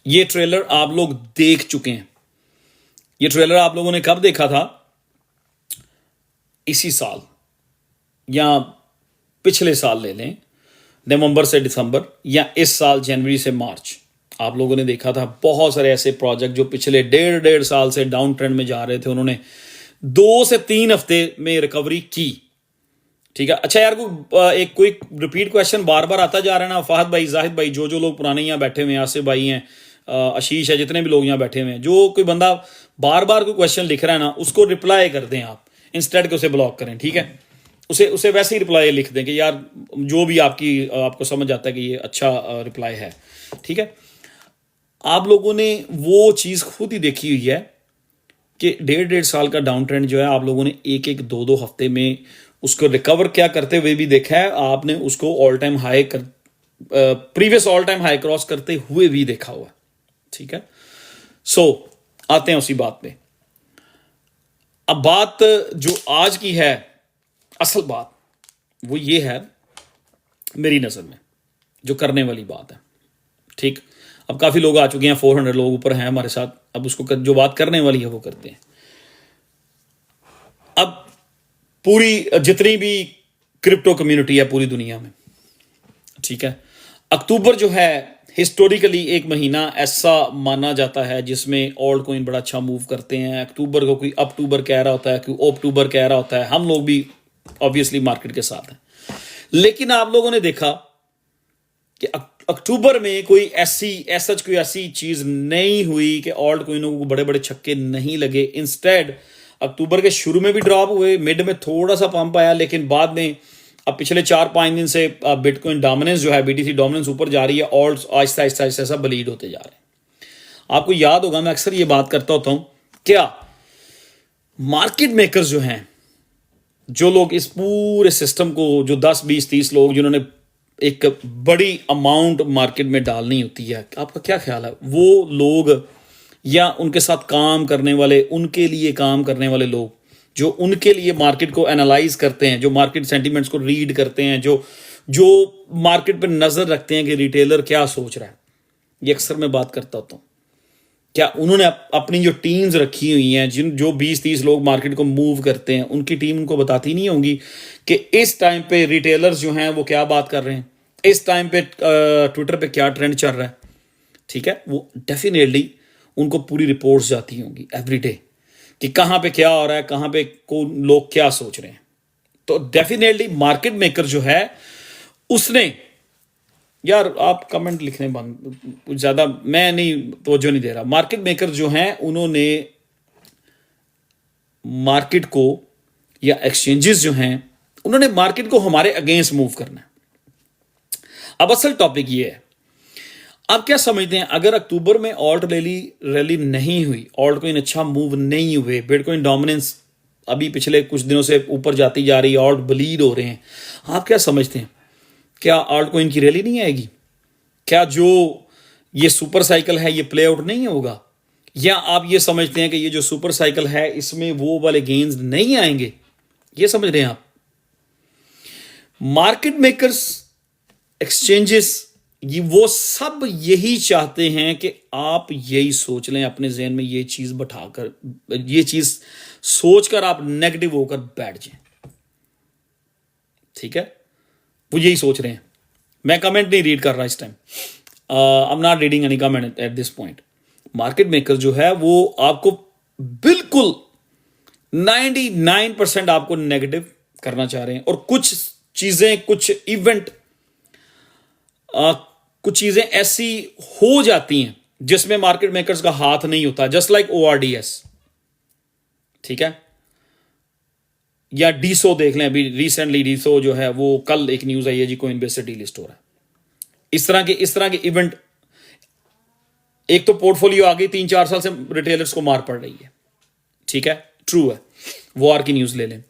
ये ट्रेलर आप लोग देख चुके हैं, ये ट्रेलर आप लोगों ने कब देखा था, इसी साल या पिछले साल ले लें, नवंबर से दिसंबर, या इस साल जनवरी से मार्च, आप लोगों ने देखा था बहुत सारे ऐसे प्रोजेक्ट जो पिछले डेढ़ साल से डाउन ट्रेंड में जा रहे थे, उन्होंने 2 से 3 हफ्ते में रिकवरी की, ठीक है। अच्छा यार एक कोई रिपीट क्वेश्चन बार बार आता जा रहा है ना, फाहद भाई, जाहिद भाई, जो लोग पुराने यहाँ बैठे हुए हैं, आसिफ भाई हैं, आशीष है, जितने भी लोग यहाँ बैठे हुए हैं, जो कोई बंदा बार बार कोई क्वेश्चन लिख रहा है ना, उसको रिप्लाई कर दें आप, इंस्टेड के उसे ब्लॉक करें, ठीक है। उसे वैसे ही रिप्लाई लिख दें कि यार जो भी आपको समझ आता है कि ये अच्छा रिप्लाई है, ठीक है। आप लोगों ने वो चीज़ खुद ही देखी हुई है कि डेढ़ साल का डाउन ट्रेंड जो है आप लोगों ने एक 2 हफ्ते में उसको रिकवर क्या करते हुए भी देखा है, आपने उसको all time high previous all time high cross करते हुए भी देखा हुआ, ठीक है। सो आते हैं उसी बात पे। अब बात जो आज की है, असल बात वो ये है मेरी नजर में, जो करने वाली बात है। ठीक, अब काफ़ी लोग आ चुके हैं, 400 लोग ऊपर हैं हमारे साथ, अब उसको जो बात करने वाली है वो करते हैं। अब पूरी जितनी भी क्रिप्टो कम्युनिटी है पूरी दुनिया में, ठीक है, अक्टूबर जो है हिस्टोरिकली एक महीना ऐसा माना जाता है जिसमें ऑल्ट कॉइन बड़ा अच्छा मूव करते हैं। अक्टूबर को कोई अक्टूबर कह रहा होता है, कोई अक्टूबर कह रहा होता है, हम लोग भी ऑब्वियसली मार्केट के साथ हैं। लेकिन आप लोगों ने देखा कि अक्टूबर में कोई ऐसी चीज नहीं हुई कि ऑल्ट कॉइनों को बड़े बड़े छक्के नहीं लगे। इंस्टेड अक्टूबर के शुरू में भी ड्रॉप हुए, मिड में थोड़ा सा पंप आया, लेकिन बाद में अब पिछले 4-5 दिन से बिटकॉइन डोमिनेंस जो है, बीटीसी डोमिनेंस ऊपर जा रही है, ऑल्ट्स आहिस्ता आहिस्ता आहिस्ता ऐसा ब्लीड होते जा रहे हैं। आपको याद होगा मैं अक्सर ये बात करता होता हूं, क्या मार्केट मेकर्स जो हैं, जो लोग इस पूरे सिस्टम को, जो 10-20-30 लोग जिन्होंने एक बड़ी अमाउंट मार्केट में डालनी होती है, आपका क्या ख्याल है, वो लोग या उनके साथ काम करने वाले, उनके लिए काम करने वाले लोग जो उनके लिए मार्केट को एनालाइज करते हैं, जो मार्केट सेंटीमेंट्स को रीड करते हैं, जो मार्केट पर नजर रखते हैं कि रिटेलर क्या सोच रहा है, ये अक्सर मैं बात करता होता हूं, क्या उन्होंने अपनी जो टीम्स रखी हुई हैं, जो 20-30 लोग मार्केट को मूव करते हैं, उनकी टीम उनको बताती नहीं होंगी कि इस टाइम पे रिटेलर्स जो हैं वो क्या बात कर रहे हैं, इस टाइम पे ट्विटर पे क्या ट्रेंड चल रहा है। ठीक है, वो डेफिनेटली उनको पूरी रिपोर्ट्स जाती होंगी एवरी डे कि कहाँ पे क्या हो रहा है, कहाँ पे कौन लोग क्या सोच रहे हैं। तो डेफिनेटली मार्केट मेकर जो है उसने, यार आप कमेंट लिखने बंद, कुछ ज़्यादा मैं नहीं तवज्जो नहीं दे रहा। मार्केट मेकर जो हैं उन्होंने मार्केट को या एक्सचेंजेस जो हैं उन्होंने मार्केट को हमारे अगेंस्ट मूव करना है। अब असल टॉपिक ये है, आप क्या समझते हैं अगर अक्टूबर में ऑल्ट रैली नहीं हुई, ऑल्ट कोइन अच्छा मूव नहीं हुए, बिटकॉइन डोमिनेंस अभी पिछले कुछ दिनों से ऊपर जाती जा रही है, ऑल्ट ब्लीड हो रहे हैं, आप क्या समझते हैं क्या ऑल्ट कोइन की रैली नहीं आएगी? क्या जो ये सुपर साइकिल है ये प्ले आउट नहीं होगा? या आप ये समझते हैं कि ये जो सुपर साइकिल है इसमें वो वाले गेन्स नहीं आएंगे? ये समझ रहे हैं आप? मार्केट मेकर्स, एक्सचेंजेस, ये वो सब यही चाहते हैं कि आप यही सोच लें अपने ज़हन में, ये चीज बैठाकर, ये चीज सोचकर आप नेगेटिव होकर बैठ जाएं। ठीक है, वो यही सोच रहे हैं। मैं कमेंट नहीं रीड कर रहा इस time, I am not reading any comment at this point. Market maker जो है वो आपको बिल्कुल 99% आपको नेगेटिव करना चाह रहे हैं, और कुछ चीजें, कुछ इवेंट, कुछ चीजें ऐसी हो जाती हैं जिसमें मार्केट मेकर्स का हाथ नहीं होता, जस्ट लाइक ORDS। ठीक है, या डीसो देख लें, अभी रिसेंटली डीसो जो है वो कल एक न्यूज आई है जी, कोइनबेस से डीलिस्ट हो रहा है। इस तरह के इवेंट, एक तो पोर्टफोलियो आ गई 3-4 साल से रिटेलर्स को मार पड़ रही है। ठीक है, ट्रू है, वॉर की न्यूज ले लें,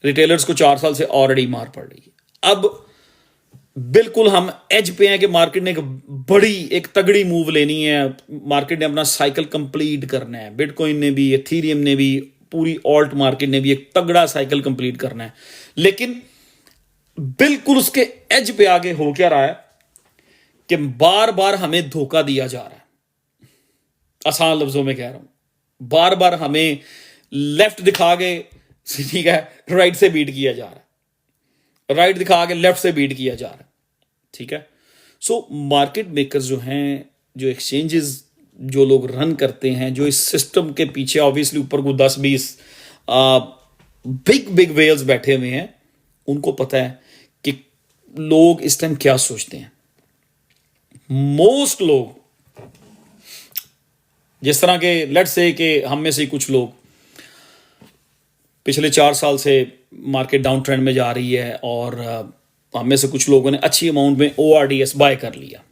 रिटेलर्स को 4 साल से ऑलरेडी मार पड़ रही है। अब बिल्कुल हम एज पे हैं कि मार्केट ने एक तगड़ी मूव लेनी है, मार्केट ने अपना साइकिल कंप्लीट करना है, बिटकॉइन ने भी, एथीरियम ने भी, पूरी ऑल्ट मार्केट ने भी एक तगड़ा साइकिल कंप्लीट करना है। लेकिन बिल्कुल उसके एज पे आगे हो क्या रहा है कि बार बार हमें धोखा दिया जा रहा है। आसान लफ्जों में कह रहा हूं, बार बार हमें लेफ्ट दिखा के, ठीक है, राइट से बीट किया जा रहा है, राइट दिखा के लेफ्ट से बीट किया जा रहा है। ठीक है, सो मार्केट मेकर्स जो हैं, जो एक्सचेंजेस, जो लोग रन करते हैं, जो इस सिस्टम के पीछे ऑब्वियसली ऊपर को 10-20 बिग वेल्स बैठे हुए हैं, उनको पता है कि लोग इस टाइम क्या सोचते हैं। मोस्ट लोग, जिस तरह के लेट्स से कि हम में से कुछ लोग पिछले 4 साल से मार्केट डाउन ट्रेंड में जा रही है, और हम में से कुछ लोगों ने अच्छी अमाउंट में ORDS बाय कर लिया।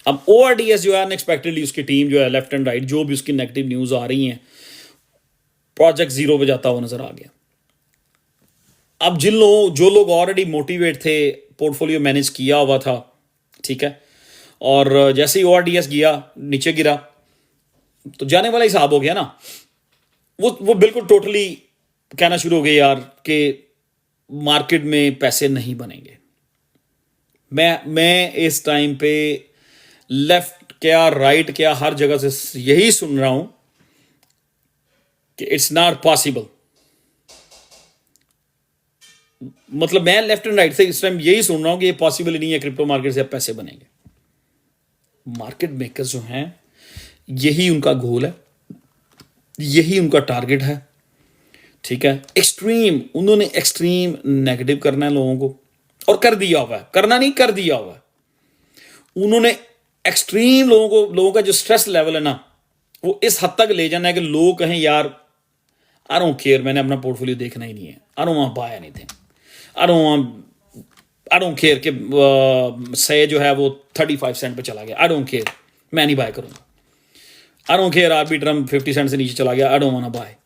अब ORDS जो है अनएक्सपेक्टेडली उसकी टीम जो है लेफ्ट एंड राइट, जो भी उसकी नेगेटिव न्यूज आ रही हैं, प्रोजेक्ट जीरो पे जाता हुआ नजर आ गया। अब जो लोग ऑलरेडी मोटिवेट थे, पोर्टफोलियो मैनेज किया हुआ था, ठीक है, और जैसे ही ORDS गया, नीचे गिरा, तो जाने वाला हिसाब हो गया ना, वो बिल्कुल टोटली कहना शुरू हो गए यार कि मार्केट में पैसे नहीं बनेंगे। मैं इस टाइम पे लेफ्ट क्या राइट क्या हर जगह से यही सुन रहा हूं कि इट्स नॉट पॉसिबल। मतलब मैं लेफ्ट एंड राइट से इस टाइम यही सुन रहा हूं कि ये पॉसिबल ही नहीं है क्रिप्टो मार्केट से अब पैसे बनेंगे। मार्केट मेकर्स जो हैं यही उनका गोल है, यही उनका टारगेट है। ठीक है, एक्सट्रीम, उन्होंने एक्सट्रीम नेगेटिव करना है लोगों को, और कर दिया हुआ है, करना नहीं कर दिया हुआ है उन्होंने। एक्सट्रीम लोगों का जो स्ट्रेस लेवल है ना, वो इस हद तक ले जाना है कि लोग कहें यार आई डोंट केयर, मैंने अपना पोर्टफोलियो देखना ही नहीं है, आई don't want bye anything, I don't care कि से जो है वो 35 सेंट पे चला गया, आई डोंट केयर, मैं नहीं बाय करूंगा। I don't care Arbitrum 50 cent से नीचे चला गया, आई डोंट वांट बाय।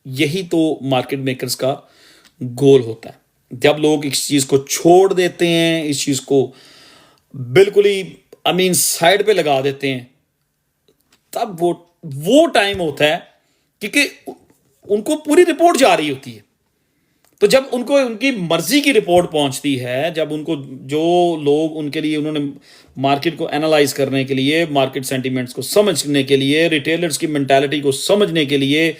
यही तो मार्केट मेकर्स का गोल होता है। जब लोग इस चीज को छोड़ देते हैं, इस चीज को बिल्कुल ही साइड पे लगा देते हैं, तब वो टाइम होता है क्योंकि उनको पूरी रिपोर्ट जा रही होती है। तो जब उनको उनकी मर्जी की रिपोर्ट पहुंचती है, जब उनको जो लोग उनके लिए उन्होंने मार्केट को एनालाइज करने के लिए, मार्केट सेंटीमेंट्स को समझने के लिए, रिटेलर्स की मेंटालिटी को समझने के लिए,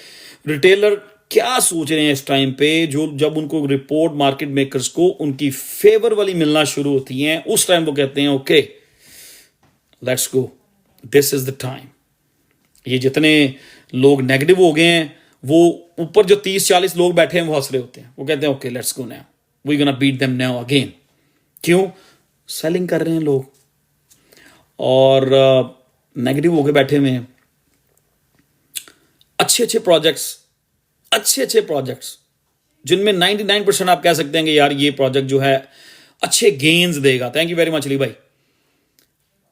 रिटेलर क्या सोच रहे हैं इस टाइम पे, जो जब उनको रिपोर्ट मार्केट मेकर्स को उनकी फेवर वाली मिलना शुरू होती है, उस टाइम वो कहते हैं okay let's go, this is the time. ये जितने लोग नेगेटिव हो गए हैं, वो ऊपर जो 30-40 लोग बैठे हैं वो हंस रहे होते हैं, वो कहते हैं okay let's go now, we gonna beat them now again. क्यों? सेलिंग कर रहे हैं लोग और नेगेटिव होके बैठे हुए हैं। अच्छे प्रोजेक्ट्स जिनमें 99% आप कह सकते हैं कि यार ये प्रोजेक्ट जो है अच्छे गेन्स देगा, thank you very much Ali भाई,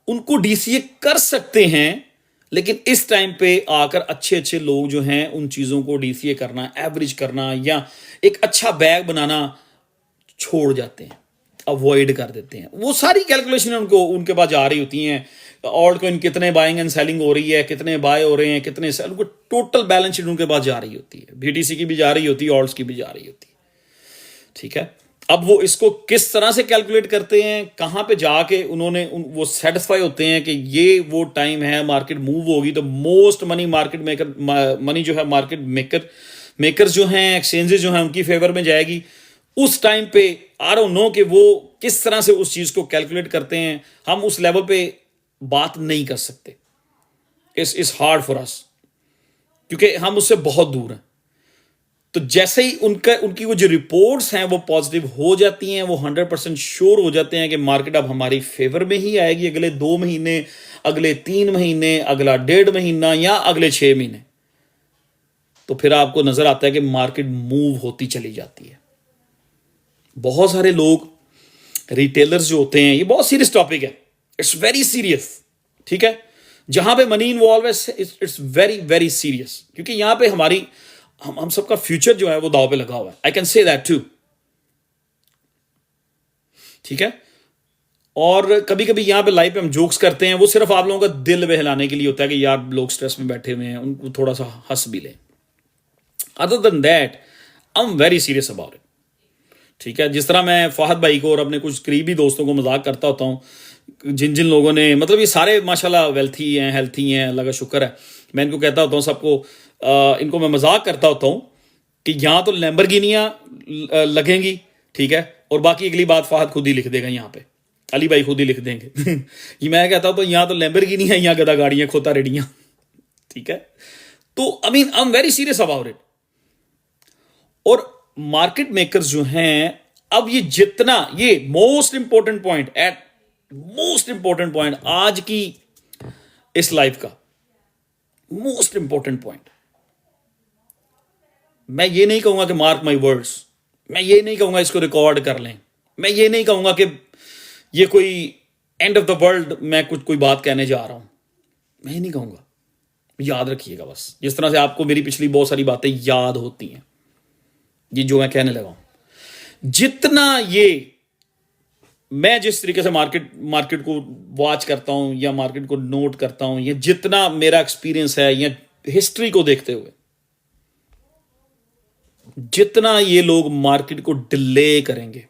उनको डीसीए कर सकते हैं। लेकिन इस टाइम पे आकर अच्छे लोग जो हैं उन चीजों को डीसीए करना, एवरेज करना या एक अच्छा बैग बनाना छोड़ जाते हैं, अवॉइड कर देते हैं। वो सारी कैलकुलेशन उनके पास जा रही होती हैं, ऑल्ट कॉइन कितने बाइंग एंड सेलिंग हो रही है, कितने बाय हो रहे हैं, कितने सेल, उनको टोटल बैलेंस शीट उनके पास जा रही होती है, बीटीसी की भी जा रही होती है, ऑल्ट्स की भी जा रही होती है। ठीक है, अब वो इसको किस तरह से कैलकुलेट करते हैं, कहां पे जाके वो सेटिस्फाई होते हैं कि ये वो टाइम है, मार्केट मूव होगी तो मोस्ट मनी मनी जो है मार्केट मेकर्स जो हैं, एक्सचेंजेस जो हैं उनकी फेवर में जाएगी। उस टाइम पे आई डोंट नो कि वो किस तरह से उस चीज को कैलकुलेट करते हैं, हम उस लेवल पे बात नहीं कर सकते। इट्स हार्ड फॉर अस क्योंकि हम उससे बहुत दूर हैं। तो जैसे ही उनकी वो जो रिपोर्ट्स हैं वो पॉजिटिव हो जाती हैं, वो 100% श्योर हो जाते हैं कि मार्केट अब हमारी फेवर में ही आएगी अगले 2 महीने, अगले 3 महीने, अगला 1.5 महीना या अगले 6 महीने, तो फिर आपको नजर आता है कि मार्केट मूव होती चली जाती है। बहुत सारे लोग रिटेलर्स जो होते हैं, ये बहुत सीरियस टॉपिक है, इट्स वेरी सीरियस। ठीक है, जहां पे मनी इन्वॉल्व है इट्स वेरी वेरी सीरियस, क्योंकि यहां पे हम सबका फ्यूचर जो है वो दाव पे लगा हुआ है। I can say that too. ठीक है, और कभी कभी यहां पे लाइव पे हम जोक्स करते हैं, वो सिर्फ आप लोगों का दिल बहलाने के लिए होता है कि यार लोग स्ट्रेस में बैठे हुए हैं, उनको थोड़ा सा हंस भी लें। Other than that I am very serious about it. ठीक है, जिस तरह मैं फहद भाई को और अपने कुछ करीबी दोस्तों को मजाक करता होता हूँ, जिन लोगों ने, मतलब ये सारे माशाल्लाह वेल्थी हैं, हेल्थी हैं, अल्लाह का शुक्र है, मैं इनको कहता होता हूँ सबको, इनको मैं मजाक करता होता हूँ कि यहाँ तो लैम्बोर्गिनियाँ लगेंगी, ठीक है, और बाकी अगली बात फहद खुद ही लिख देगा, यहाँ पे अली भाई खुद ही लिख देंगे। ये मैं कहता हूँ तो यहाँ तो लैम्बोर्गिनियाँ, यहाँ गदा गाड़ियाँ, खोता रेडियाँ। ठीक है, तो आई am very serious about it. और मार्केट मेकर्स जो हैं, अब ये मोस्ट इंपॉर्टेंट पॉइंट आज की इस लाइफ का मोस्ट इंपॉर्टेंट पॉइंट, मैं ये नहीं कहूंगा कि मार्क माई वर्ड्स, मैं ये नहीं कहूंगा इसको रिकॉर्ड कर लें, मैं ये नहीं कहूंगा कि ये कोई एंड ऑफ द वर्ल्ड मैं कोई बात कहने जा रहा हूं, मैं ये नहीं कहूंगा। याद रखिएगा बस, जिस तरह से आपको मेरी पिछली बहुत सारी बातें याद होती हैं, ये जो मैं कहने लगा हूं, जितना ये मैं जिस तरीके से मार्केट को वॉच करता हूं या मार्केट को नोट करता हूं, या जितना मेरा एक्सपीरियंस है, या हिस्ट्री को देखते हुए, जितना ये लोग मार्केट को डिले करेंगे,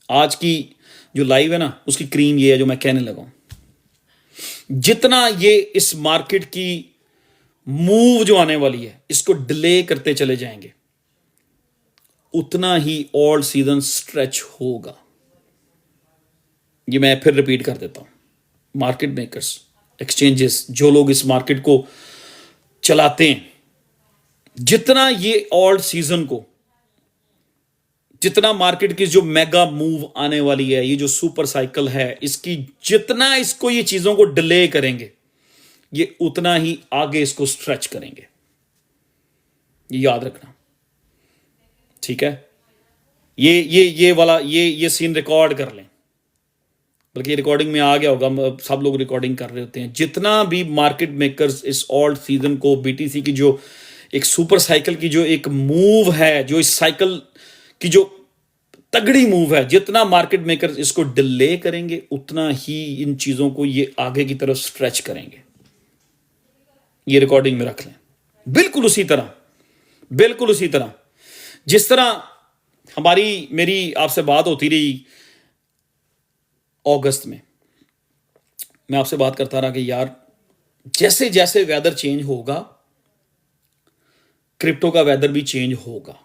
आज की जो लाइव है ना, उसकी क्रीम ये है जो मैं कहने लगा हूं। जितना ये इस मार्केट की मूव जो आने वाली है, इसको डिले करते चले जाएंगे, उतना ही ऑल सीजन स्ट्रेच होगा। ये मैं फिर रिपीट कर देता हूं। मार्केट मेकर्स, एक्सचेंजेस, जो लोग इस मार्केट को चलाते हैं, जितना ये ऑल सीजन को, जितना मार्केट की जो मेगा मूव आने वाली है, ये जो सुपर साइकिल है, इसकी जितना इसको ये चीजों को डिले करेंगे, ये उतना ही आगे इसको स्ट्रेच करेंगे। ये याद रखना, ठीक है। ये वाला ये सीन रिकॉर्ड कर लें, बल्कि रिकॉर्डिंग में आ गया होगा, सब लोग रिकॉर्डिंग कर रहे होते हैं। जितना भी मार्केट मेकर्स इस ऑल्ट सीजन को, बीटीसी की जो एक सुपर साइकिल की जो एक मूव है, जो इस साइकिल की जो तगड़ी मूव है, जितना मार्केट मेकर्स इसको डिले करेंगे, उतना ही इन चीजों को ये आगे की तरफ स्ट्रेच करेंगे। ये रिकॉर्डिंग में रख लें। बिल्कुल उसी तरह जिस तरह मेरी आपसे बात होती रही अगस्त में, मैं आपसे बात करता रहा कि यार जैसे जैसे वेदर चेंज होगा, क्रिप्टो का वेदर भी चेंज होगा,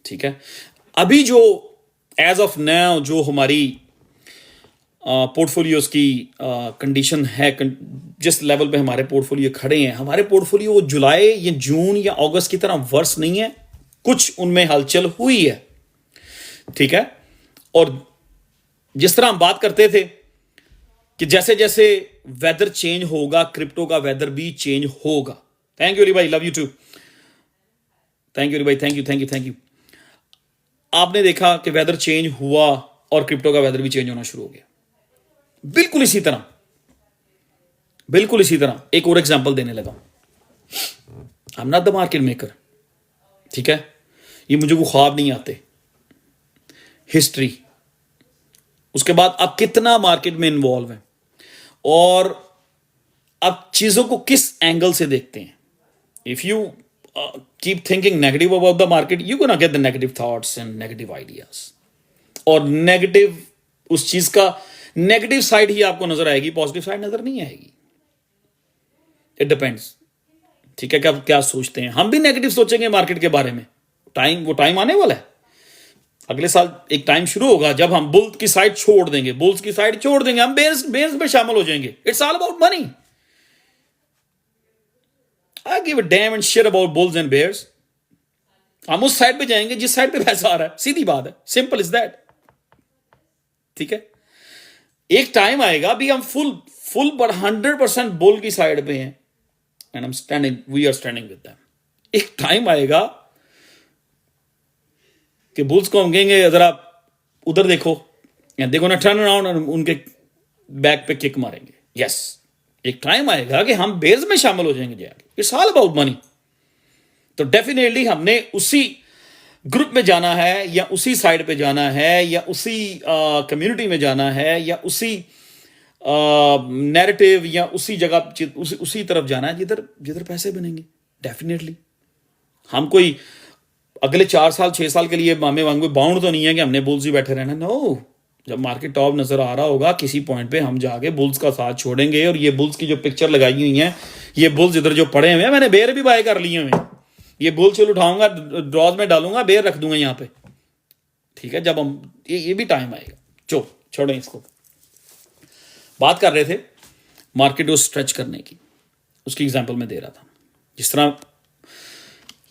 ठीक है। अभी जो एज ऑफ नाउ जो हमारी पोर्टफोलियोज की कंडीशन है, जिस लेवल पे हमारे पोर्टफोलियो खड़े हैं, हमारे पोर्टफोलियो वो जुलाई या जून या अगस्त की तरह वर्ष नहीं है, कुछ उनमें हलचल हुई है, ठीक है। और जिस तरह हम बात करते थे कि जैसे जैसे वेदर चेंज होगा, क्रिप्टो का वेदर भी चेंज होगा। थैंक यू अली भाई, love you too. Thank you Ali भाई, थैंक यू। आपने देखा कि वेदर चेंज हुआ और क्रिप्टो का वेदर भी चेंज होना शुरू हो गया। बिल्कुल इसी तरह एक और एग्जांपल देने लगा। I am not the market maker, ठीक है। ये मुझे वो ख्वाब नहीं आते। हिस्ट्री, उसके बाद आप कितना मार्केट में इन्वॉल्व हैं और आप चीजों को किस एंगल से देखते हैं। If you keep thinking negative about the market, you gonna get the negative thoughts and negative ideas, और नेगेटिव उस चीज का नेगेटिव साइड ही आपको नजर आएगी, पॉजिटिव साइड नजर नहीं आएगी। इट डिपेंड्स, ठीक है। क्या सोचते हैं। हम भी नेगेटिव सोचेंगे मार्केट के बारे में, वो टाइम आने वाला है। अगले साल एक टाइम शुरू होगा जब हम बुल्स की साइड छोड़ देंगे, हम बेयर्स में शामिल हो जाएंगे। It's all about money. I give a damn and shit about bulls and bears. हम उस साइड पे जाएंगे जिस साइड पे पैसा आ रहा है, सीधी बात है, सिंपल इज दैट, ठीक है। एक टाइम आएगा भी हम फुल पर 100% बुल की साइड पे हैं, and we are standing with them. एक टाइम आएगा कि बुल्स को हम कहेंगे जरा उधर देखो, देखो ना, टर्न अराउंड, और उनके बैक पे किक मारेंगे। यस, एक टाइम आएगा कि हम बेयर्स में शामिल हो जाएंगे जाके। It's all about money. तो डेफिनेटली हमने उसी ग्रुप में जाना है, या उसी साइड पे जाना है, या उसी कम्युनिटी में जाना है, या उसी नैरेटिव, या उसी जगह उसी तरफ जाना है जिधर पैसे बनेंगे। डेफिनेटली हम कोई अगले 4 साल 6 साल के लिए हमें बाउंड तो नहीं है कि हमने बुल्स ही बैठे रहना। नो, जब मार्केट टॉप नजर आ रहा होगा, किसी पॉइंट पे हम जाके बुल्स का साथ छोड़ेंगे। और ये बुल्स की जो पिक्चर लगाई हुई है, ये बुल्स इधर जो पड़े हुए हैं, मैंने बेयर भी बाय कर लिए हुए। ये बुल चल उठाऊंगा, ड्रॉज में डालूंगा, बेयर रख दूंगा यहाँ पे, ठीक है। जब हम ये भी टाइम आएगा। छोड़ें इसको। बात कर रहे थे मार्केट को स्ट्रेच करने की, उसकी एग्जांपल मैं दे रहा था। जिस तरह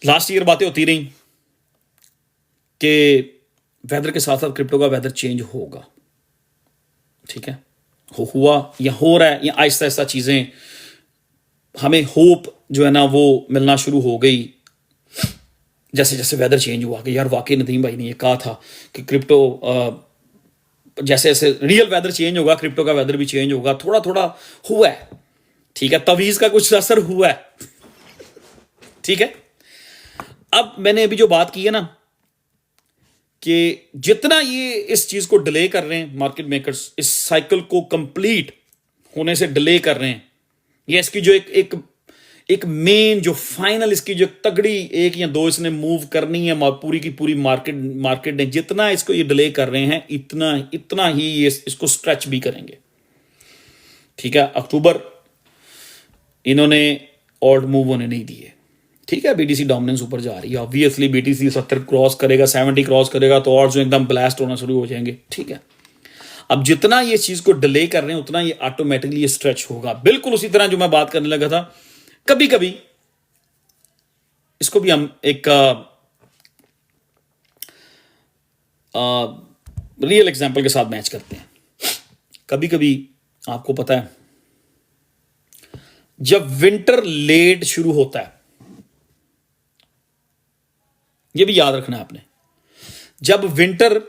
लास्ट ईयर बातें होती रही कि वेदर के साथ साथ क्रिप्टो का वेदर चेंज होगा, ठीक है। हुआ या हो रहा है, या आहिस्ता आहिस्ता चीजें, हमें होप जो है ना वो मिलना शुरू हो गई जैसे जैसे वेदर चेंज हुआ। कि यार वाकई नदीम भाई ने ये कहा था कि क्रिप्टो जैसे जैसे रियल वेदर चेंज होगा, क्रिप्टो का वेदर भी चेंज होगा। थोड़ा थोड़ा हुआ है, ठीक है। तवीज का कुछ असर हुआ है, ठीक है। अब मैंने अभी जो बात की है ना, कि जितना ये इस चीज को डिले कर रहे हैं मार्केट मेकर्स, इस साइकिल को कंप्लीट होने से डिले कर रहे हैं, ये इसकी जो एक मेन जो फाइनल इसकी जो तगड़ी एक या दो इसने मूव करनी है पूरी की पूरी मार्केट ने जितना इसको ये डिले कर रहे हैं इतना ही ये इसको स्ट्रेच भी करेंगे। ठीक है, अक्टूबर इन्होंने ऑड मूव होने नहीं दिए। ठीक है, बीटीसी डोमिनेंस ऊपर जा रही है, ऑब्वियसली बीटीसी 70 क्रॉस करेगा, 70 क्रॉस करेगा तो और जो एकदम ब्लास्ट होना शुरू हो जाएंगे। ठीक है, अब जितना ये चीज को डिले कर रहे हैं उतना ये ऑटोमेटिकली ये स्ट्रेच होगा। बिल्कुल उसी तरह जो मैं बात करने लगा था, कभी कभी इसको भी हम एक रियल एग्जांपल के साथ मैच करते हैं। कभी कभी आपको पता है जब विंटर लेट शुरू होता है, यह भी याद रखना है आपने, जब विंटर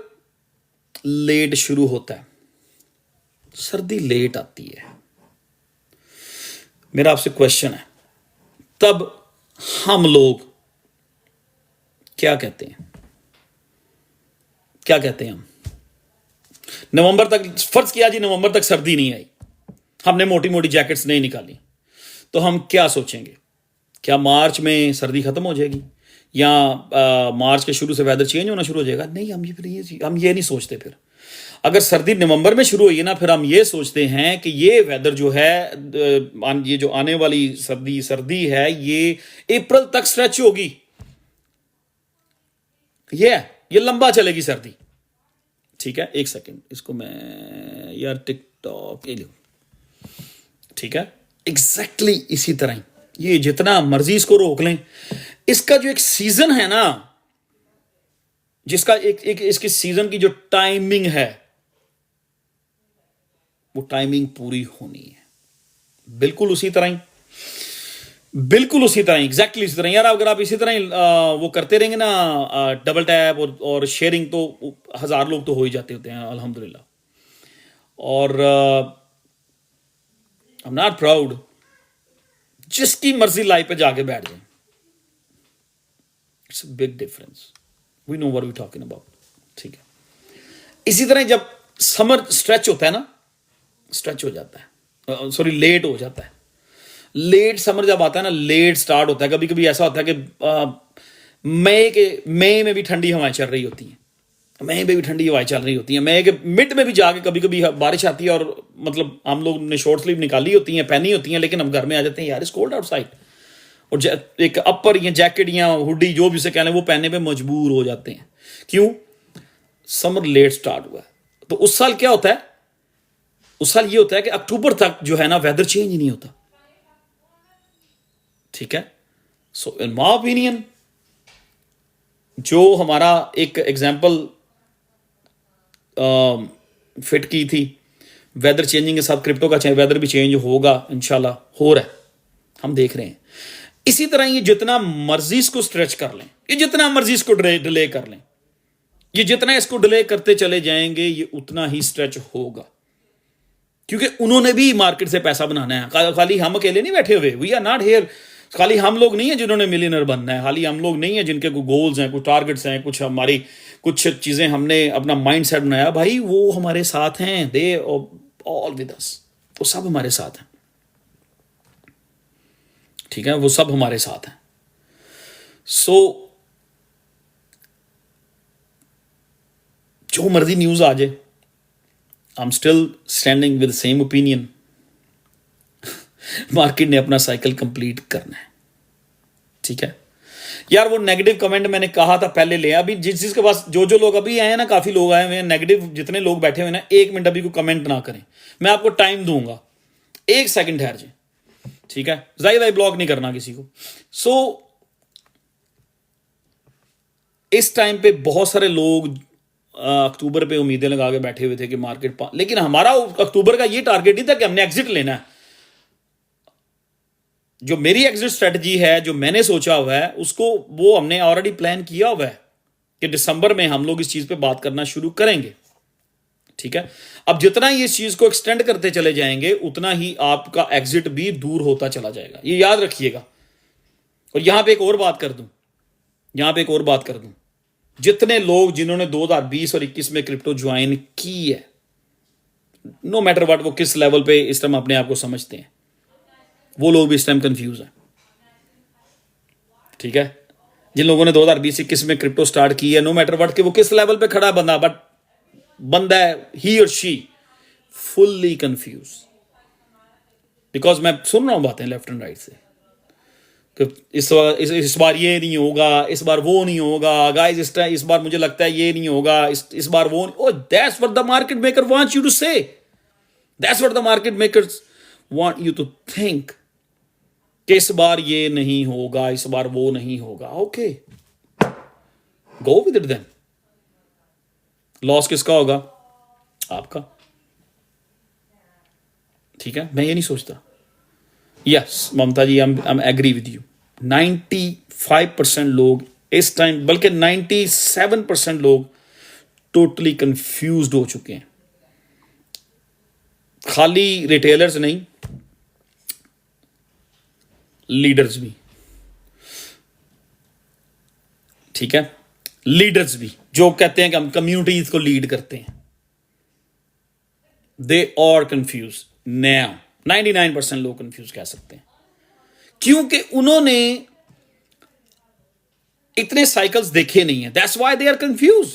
लेट शुरू होता है सर्दी लेट आती है। मेरा आपसे क्वेश्चन है, तब हम लोग क्या कहते हैं? क्या कहते हैं हम? नवंबर तक, फर्ज किया जी नवंबर तक सर्दी नहीं आई, हमने मोटी मोटी जैकेट्स नहीं निकाली, तो हम क्या सोचेंगे? क्या मार्च में सर्दी खत्म हो जाएगी या मार्च के शुरू से वेदर चेंज होना शुरू हो जाएगा? नहीं, हम ये नहीं सोचते। फिर अगर सर्दी नवंबर में शुरू हुई है ना, फिर हम ये सोचते हैं कि ये वेदर जो है, ये जो आने वाली सर्दी है ये अप्रैल तक स्ट्रेच होगी, ये लंबा चलेगी सर्दी। ठीक है, एक सेकंड, इसको मैं यार टिकटॉक ये लो। ठीक है, एग्जैक्टली इसी तरह ही ये जितना मर्जी इसको रोक लें, इसका जो एक सीजन है ना, जिसका एक इसकी सीजन की जो टाइमिंग है वो टाइमिंग पूरी होनी है। बिल्कुल उसी तरह ही एग्जैक्टली इसी तरह। यार अगर आप इसी तरह ही वो करते रहेंगे ना, डबल टैप और शेयरिंग, तो 1000 लोग तो हो ही जाते होते हैं अल्हम्दुलिल्लाह। और आई एम नॉट प्राउड, जिसकी मर्जी लाइव पे जाके बैठ जाए, it's a big difference, we know what we talking about. ठीक है, इसी तरह जब समर स्ट्रेच होता है ना, स्ट्रेच हो जाता है, सॉरी लेट हो जाता है, लेट समर जब आता है ना, लेट स्टार्ट होता है। कभी कभी ऐसा होता है कि मई में भी ठंडी हवाएं चल रही होती हैं, मई में भी ठंडी हवाएं चल रही होती हैं, मई के मिड में भी जाके कभी कभी बारिश आती है, और मतलब हम लोग ने शॉर्ट स्लीव निकाली होती हैं, पहनी होती हैं, लेकिन हम घर में आ जाते हैं, यार इट्स कोल्ड आउटसाइड, और एक अपर या जैकेट या हुडी जो भी उसे कह लें वो पहनने पे मजबूर हो जाते हैं। क्यों? समर लेट स्टार्ट हुआ है। तो उस साल क्या होता है? उस साल ये होता है कि अक्टूबर तक जो है ना वेदर चेंज ही नहीं होता। ठीक है, सो इन माय ओपिनियन जो हमारा एक एग्जाम्पल फिट की थी, वेदर चेंजिंग के साथ क्रिप्टो का वेदर भी चेंज होगा इंशाल्लाह, हो रहा है, हम देख रहे हैं। इसी तरह ये जितना मर्जी इसको स्ट्रेच कर लें, ये जितना मर्जी इसको डिले कर लें, ये जितना इसको डिले करते चले जाएंगे ये उतना ही स्ट्रेच होगा, क्योंकि उन्होंने भी मार्केट से पैसा बनाना है। खाली हम अकेले नहीं बैठे हुए, वी आर नॉट हियर, खाली हम लोग नहीं है जिन्होंने मिलियनर बनना है, खाली हम लोग नहीं है जिनके कोई गोल्स हैं, कुछ टारगेट्स हैं, कुछ हमारी कुछ चीजें हमने अपना माइंड सेट बनाया। भाई वो हमारे साथ हैं, दे ऑल विद अस, वो सब हमारे साथ हैं। ठीक है, वो सब हमारे साथ हैं। सो जो मर्जी न्यूज आ जाए, आई am still standing with same opinion, market ने अपना साइकिल कंप्लीट करना है। ठीक है यार, वो नेगेटिव कमेंट मैंने कहा था पहले ले, अभी जिसके पास जो लोग अभी आए हैं ना, काफी लोग आए हुए हैं नेगेटिव, जितने लोग बैठे हुए ना, 1 मिनट अभी को कमेंट ना करें, मैं आपको टाइम दूंगा, 1 सेकंड ठहर जाए। ठीक है, ज्यादा ब्लॉक नहीं करना किसी को। सो इस टाइम पे बहुत सारे लोग अक्टूबर पे उम्मीदें लगा के बैठे हुए थे कि मार्केट लेकिन हमारा अक्टूबर का ये टारगेट नहीं था कि हमने एग्जिट लेना है। जो मेरी एग्जिट स्ट्रेटजी है, जो मैंने सोचा हुआ है, उसको वो हमने ऑलरेडी प्लान किया हुआ है कि दिसंबर में हम लोग इस चीज पे बात करना शुरू करेंगे। ठीक है, अब जितना ये इस चीज को एक्सटेंड करते चले जाएंगे उतना ही आपका एग्जिट भी दूर होता चला जाएगा, ये याद रखिएगा। और यहां पे एक और बात कर दूं, जितने लोग जिन्होंने 2020 और 21 में क्रिप्टो ज्वाइन की है, नो मैटर व्हाट, वो किस लेवल पे इस टाइम अपने आप को समझते हैं, वो लोग भी इस टाइम कंफ्यूज हैं। ठीक है, जिन लोगों ने 2020-21 में क्रिप्टो स्टार्ट की है, नो मैटर व्हाट, कि वो किस लेवल पे खड़ा बंदा, बट बंदा है ही और शी फुल्ली कंफ्यूज, बिकॉज मैं सुन रहा हूं बातें लेफ्ट एंड राइट से कि इस बार ये नहीं होगा, इस बार वो नहीं होगा, गाइस इस बार मुझे लगता है ये नहीं होगा, इस बार वो नहीं। Oh, that's what the market maker wants you to say. That's what the market makers want you to think. कि इस बार ये नहीं होगा, इस बार वो नहीं होगा। Okay, go with it then. Loss किसका होगा? आपका। ठीक है, मैं ये नहीं सोचता। Yes Mamata ji, I agree with you. 95% लोग इस टाइम, बल्कि 97% लोग टोटली कंफ्यूज्ड हो चुके हैं। खाली रिटेलर्स नहीं, लीडर्स भी। ठीक है, लीडर्स भी जो कहते हैं कि हम कम्युनिटीज को लीड करते हैं, दे आर कंफ्यूज नाउ। 99% लोग कंफ्यूज कह सकते हैं, क्योंकि उन्होंने इतने साइकिल्स देखे नहीं है। That's why they are confuse.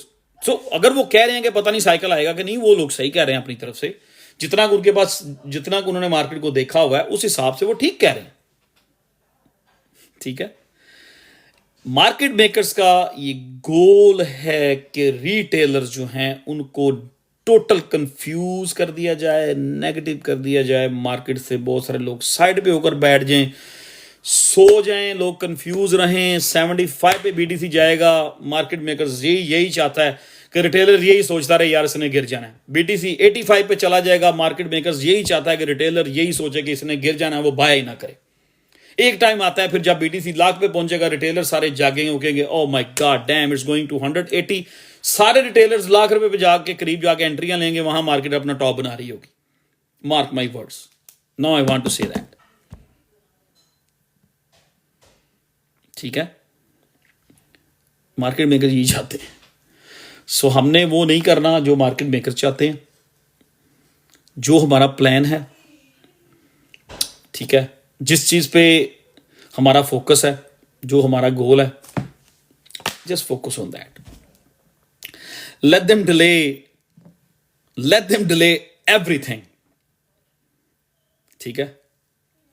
So अगर वो कह रहे हैं कि पता नहीं साइकिल आएगा कि नहीं, वो लोग सही कह रहे हैं अपनी तरफ से। जितना उनके पास, जितना उन्होंने मार्केट को देखा हुआ है, उस हिसाब से वो ठीक कह रहे हैं। ठीक है, मार्केट मेकर्स का ये गोल है कि रिटेलर्स जो हैं उनको टोटल कंफ्यूज कर दिया जाए, नेगेटिव कर दिया जाए, मार्केट से बहुत सारे लोग साइड पे होकर बैठ जाएं, सो जाएं, लोग कंफ्यूज रहें। 75 पे बीटीसी जाएगा, मार्केट मेकर्स यही चाहता है कि रिटेलर यही सोचता रहे यार इसने गिर जाना है। बीटीसी 85 पे चला जाएगा, मार्केट मेकर्स यही चाहता है कि रिटेलर यही सोचे कि इसने गिर जाना है, वो बाय ही ना करे। एक टाइम आता है फिर जब बीटीसी लाख पे पहुंचेगा, रिटेलर सारे जागेंगे, कहेंगे oh my God damn, it's going to 180। सारे रिटेलर्स लाख रुपए पे जाके करीब जाके एंट्रियां लेंगे, वहां मार्केट अपना टॉप बना रही होगी। Mark my words, now I want to say that. ठीक है, मार्केट मेकर यही चाहते हैं। सो हमने वो नहीं करना जो मार्केट मेकर चाहते हैं। जो हमारा प्लान है, ठीक है, जिस चीज पे हमारा फोकस है, जो हमारा गोल है, just focus on that. Let them delay everything. ठीक है,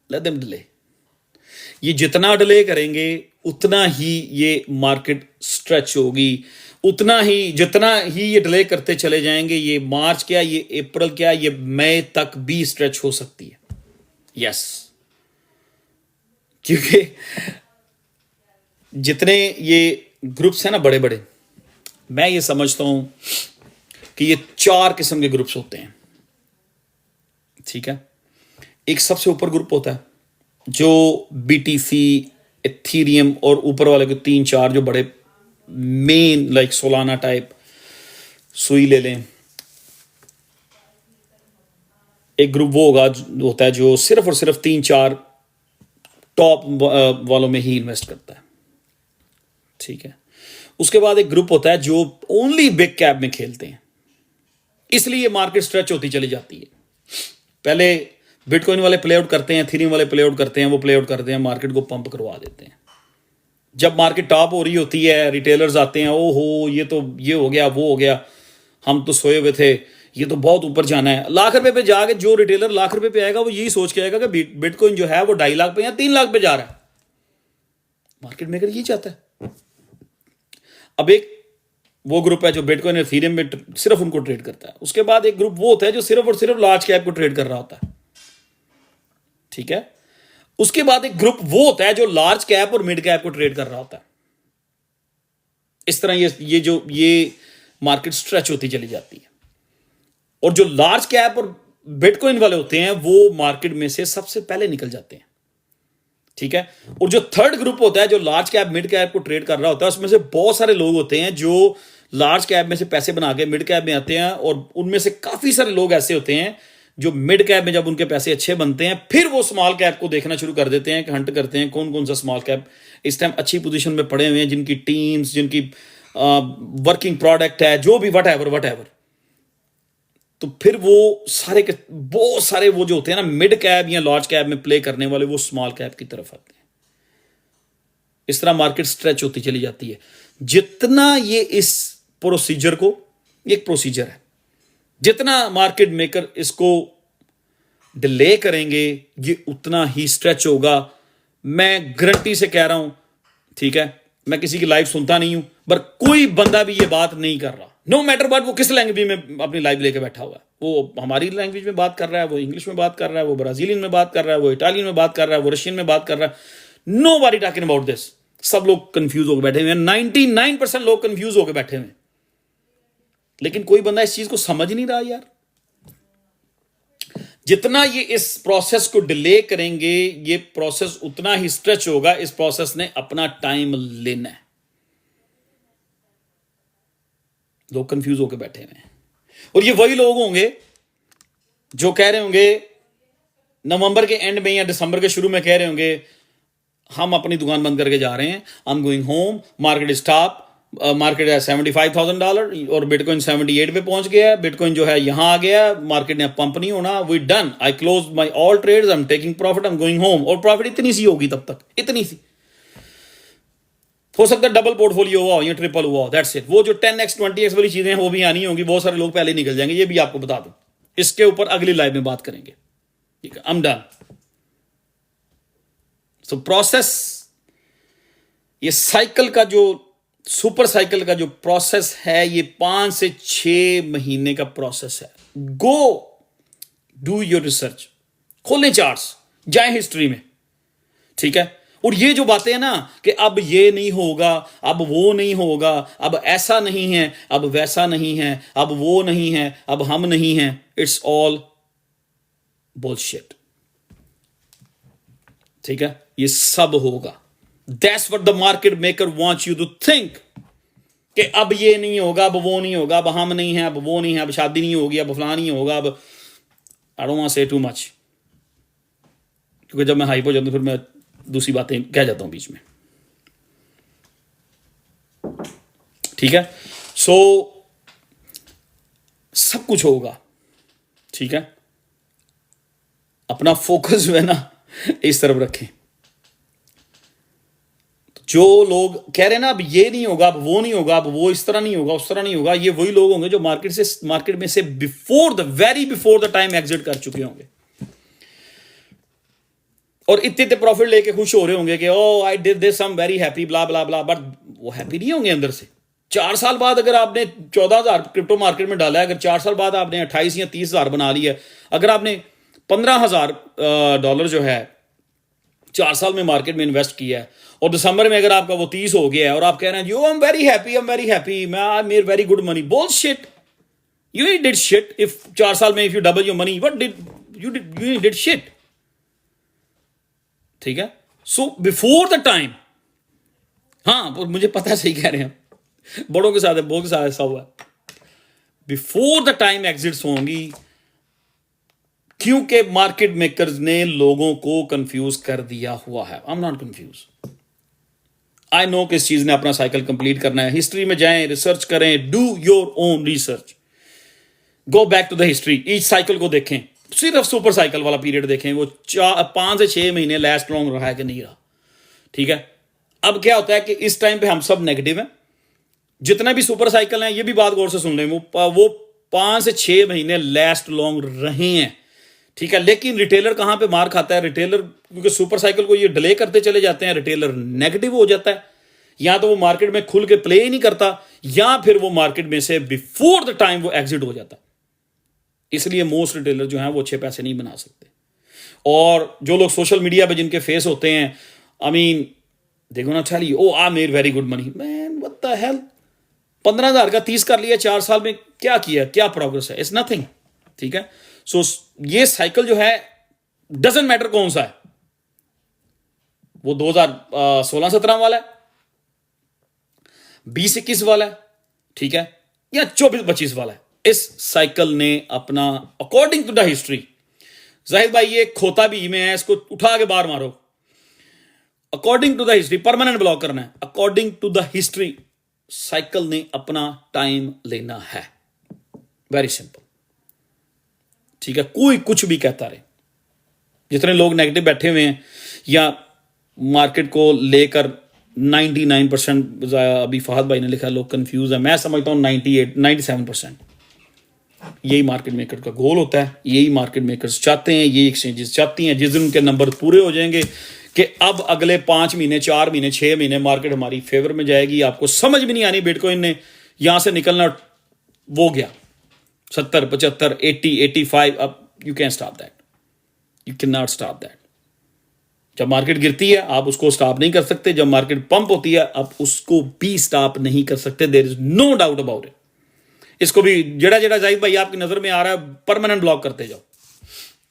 लेट देम डिले। ये जितना डिले करेंगे उतना ही ये मार्केट स्ट्रेच होगी, उतना ही जितना ही ये डिले करते चले जाएंगे, ये मार्च क्या, ये अप्रैल क्या, ये मई तक भी स्ट्रेच हो सकती है। यस, क्योंकि जितने ये ग्रुप्स हैं ना बड़े बड़े, मैं ये समझता हूं कि ये 4 किस्म के ग्रुप्स होते हैं। ठीक है, एक सबसे ऊपर ग्रुप होता है जो बीटीसी, एथीरियम और ऊपर वाले को 3-4 जो बड़े मेन लाइक सोलाना टाइप, सुई ले लें। एक ग्रुप वो होता है जो सिर्फ और सिर्फ 3-4 टॉप वालों में ही इन्वेस्ट करता है। ठीक है, उसके बाद एक ग्रुप होता है जो ओनली बिग कैप में खेलते हैं, इसलिए मार्केट स्ट्रेच होती चली जाती है। पहले बिटकॉइन वाले प्ले आउट करते हैं, एथेरियम वाले प्ले आउट करते हैं, वो प्ले आउट करते हैं, मार्केट को पंप करवा देते हैं। जब मार्केट टॉप हो रही होती है, रिटेलर्स आते हैं, ओहो ये तो ये हो गया, वो हो गया, हम तो सोए हुए थे, ये तो बहुत ऊपर जाना है। लाख रुपए पे जाके जो रिटेलर लाख रुपए पे आएगा, वो यही सोच के आएगा कि बिटकॉइन जो है वो 2.5 लाख पे या 3 लाख पे जा रहा है। मार्केट मेकर यही चाहता है। अब एक वो ग्रुप है जो बिटकॉइन और एथेरियम में सिर्फ उनको ट्रेड करता है। उसके बाद एक ग्रुप वो होता है जो सिर्फ और सिर्फ लार्ज कैप को ट्रेड कर रहा होता है। ठीक है, उसके बाद एक ग्रुप वो होता है जो लार्ज कैप और मिड कैप को ट्रेड कर रहा होता है। इस तरह ये मार्केट स्ट्रेच होती चली जाती है। और जो लार्ज कैप और बिटकॉइन वाले होते हैं वो मार्केट में से सबसे पहले निकल जाते हैं। ठीक है, और जो थर्ड ग्रुप होता है जो लार्ज कैप मिड कैप को ट्रेड कर रहा होता है, उसमें से बहुत सारे लोग होते हैं जो लार्ज कैप में से पैसे बना के मिड कैप में आते हैं, और उनमें से काफी सारे लोग ऐसे होते हैं जो मिड कैप में जब उनके पैसे अच्छे बनते हैं, फिर वो स्मॉल कैप को देखना शुरू कर देते हैं, कि हंट करते हैं कौन कौन सा स्मॉल कैप इस टाइम अच्छी पोजीशन में पड़े हुए हैं, जिनकी टीम्स, जिनकी वर्किंग प्रोडक्ट है, जो भी वट एवर। तो फिर वो सारे के बहुत सारे वो जो होते हैं ना मिड कैप या लार्ज कैप में प्ले करने वाले, वो स्मॉल कैप की तरफ आते हैं। इस तरह मार्केट स्ट्रेच होती चली जाती है। जितना ये इस प्रोसीजर को, एक प्रोसीजर है, जितना मार्केट मेकर इसको डिले करेंगे ये उतना ही स्ट्रेच होगा। मैं गारंटी से कह रहा हूं, ठीक है, मैं किसी की लाइव सुनता नहीं हूं, पर कोई बंदा भी ये बात नहीं कर रहा, नो मैटर व्हाट, वो किस लैंग्वेज में अपनी लाइव लेके बैठा हुआ है। वो हमारी लैंग्वेज में बात कर रहा है, वो इंग्लिश में बात कर रहा है, वो ब्राजीलियन में बात कर रहा है, वो इटालियन में बात कर रहा है, वो रशियन में बात कर रहा है। Nobody talking about this. सब लोग कंफ्यूज होकर बैठे हुए हैं, 99% लोग कंफ्यूज होकर बैठे हुए हैं, लेकिन कोई बंदा इस चीज को समझ नहीं रहा यार। जितना ये इस प्रोसेस को डिले करेंगे ये प्रोसेस उतना ही स्ट्रेच होगा। इस प्रोसेस ने अपना टाइम लेना है। लोग कंफ्यूज होकर बैठे हुए हैं, और ये वही लोग होंगे जो कह रहे होंगे नवंबर के एंड में या दिसंबर के शुरू में, कह रहे होंगे हम अपनी दुकान बंद करके जा रहे हैं, आई am going home, market is top, market है $75,000 और बिटकॉइन 78 पे पहुंच गया है, बिटकॉइन जो है यहां आ गया, मार्केट ने पंप नहीं होना, we done, I close my all trades, I am taking profit, I am going home. और प्रॉफिट इतनी सी होगी तब तक, इतनी सी, हो सकता है डबल पोर्टफोलियो हुआ हो या ट्रिपल हुआ हो, दैट्स इट। वो जो 10x 20x वाली चीजें हैं वो भी आनी होंगी, बहुत सारे लोग पहले निकल जाएंगे, ये भी आपको बता दूं। इसके ऊपर अगली लाइव में बात करेंगे, ठीक है, I am done. So process, ये साइकिल का जो सुपर साइकिल का जो प्रोसेस है ये 5 से 6 महीने का प्रोसेस है। गो डू योर रिसर्च, खोलें चार्ट्स, जाएं हिस्ट्री में, ठीक है। और ये जो बातें हैं ना कि अब ये नहीं होगा, अब वो नहीं होगा, अब ऐसा नहीं है, अब वैसा नहीं है, अब वो नहीं है, अब हम नहीं हैं, इट्स ऑल बुलशिट, ठीक है। ये सब होगा। That's what the market maker wants you to think कि अब ये नहीं होगा, अब वो नहीं होगा, अब हम नहीं हैं, अब वो नहीं है, अब शादी नहीं होगी, अब फलां नहीं होगा, अब आई don't want say too much, क्योंकि जब मैं हाइप हो जाता हूं फिर मैं दूसरी बातें कह जाता हूं बीच में, ठीक है। सो सब कुछ होगा, ठीक है। अपना फोकस जो है ना इस तरफ रखें। जो लोग कह रहे हैं ना अब ये नहीं होगा, अब वो नहीं होगा, अब वो इस तरह नहीं होगा, उस तरह नहीं होगा, ये वही लोग होंगे जो मार्केट में से very before the time exit कर चुके होंगे और इतने प्रॉफिट लेके खुश हो रहे होंगे कि oh I did this, I am very happy, blah blah blah, but वो हैप्पी नहीं होंगे अंदर से। 4 साल बाद अगर आपने 14,000 क्रिप्टो मार्केट में डाला है, अगर 4 साल बाद आपने 28 या 30,000 बना लिया है, अगर आपने $15,000 जो है 4 साल में मार्केट में इन्वेस्ट किया है और दिसंबर में अगर आपका वो 30 हो गया है और आप कह रहे हैं you I am very happy, मैं I made very good money, bullshit, you did shit. If 4 साल में if you double your money, what did you did shit, ठीक है। सो बिफोर द टाइम, हाँ मुझे पता है सही कह रहे हैं, बड़ों के साथ है, बहुत के साथ ऐसा हुआ है, बिफोर द टाइम एग्जिट्स होंगी, क्योंकि मार्केट मेकर्स ने लोगों को कंफ्यूज कर दिया हुआ है। I am not confuse, I know कि इस चीज ने अपना साइकिल कंप्लीट करना है। हिस्ट्री में जाएं, रिसर्च करें, do your own research, go back to the history, each cycle को देखें, सिर्फ सुपर साइकिल वाला पीरियड देखें, वो 5 से 6 महीने लास्ट लॉन्ग रहा है कि नहीं रहा, ठीक है। अब क्या होता है कि इस टाइम पे हम सब नेगेटिव हैं, जितना भी सुपर साइकिल हैं, ये भी बात गौर से सुन लें, वो 5 से 6 महीने लास्ट लॉन्ग रहे हैं, ठीक है। लेकिन रिटेलर कहां पे मार खाता है? रिटेलर क्योंकि सुपर साइकिल को ये डिले करते चले जाते हैं, रिटेलर नेगेटिव हो जाता है, या तो वो मार्केट में खुल के प्ले ही नहीं करता, या फिर वो मार्केट में से बिफोर द टाइम वो एग्जिट हो जाता है। इसलिए मोस्ट रिटेलर जो हैं वो अच्छे पैसे नहीं बना सकते। और जो लोग सोशल मीडिया पे जिनके फेस होते हैं, I mean they gonna tell you oh I made very good money, man what the hell, 15,000 का 30 कर लिया 4 साल में, क्या किया, क्या प्रोग्रेस है? इट्स नथिंग, ठीक है। सो ये साइकिल जो है डजंट मैटर कौन सा है, वो 2016-17 वाला है, 20-21 वाला है, ठीक है, या 24-25 वाला है, इस साइकिल ने अपना according to the history, Zahid भाई ये खोता भी में है, इसको उठा के बाहर मारो, according to the history, permanent block करना है, according to the history cycle ने अपना टाइम लेना है, वेरी सिंपल, ठीक है। कोई कुछ भी कहता रहे, जितने लोग नेगेटिव बैठे हुए हैं या मार्केट को लेकर 99%। अभी फहद भाई ने लिखा लोग कंफ्यूज है, मैं समझता हूँ 97%। यही मार्केट मेकर का गोल होता है, यही मार्केट मेकर्स चाहते हैं, यही एक्सचेंजेस चाहती हैं। जिस दिन उनके नंबर पूरे हो जाएंगे कि अब अगले 5 महीने 4 महीने 6 महीने मार्केट हमारी फेवर में जाएगी, आपको समझ भी नहीं आनी बिटकॉइन ने यहां से निकलना वो गया 70 75 80 85, अब you can stop that, you can not stop that. जब मार्केट गिरती है आप उसको स्टॉप नहीं कर सकते, जब मार्केट पंप होती है आप उसको भी स्टॉप नहीं कर सकते। There is no doubt about it. इसको भी जड़ा जड़ा जाहिद भाई आपकी नजर में आ रहा है परमानेंट ब्लॉक करते जाओ,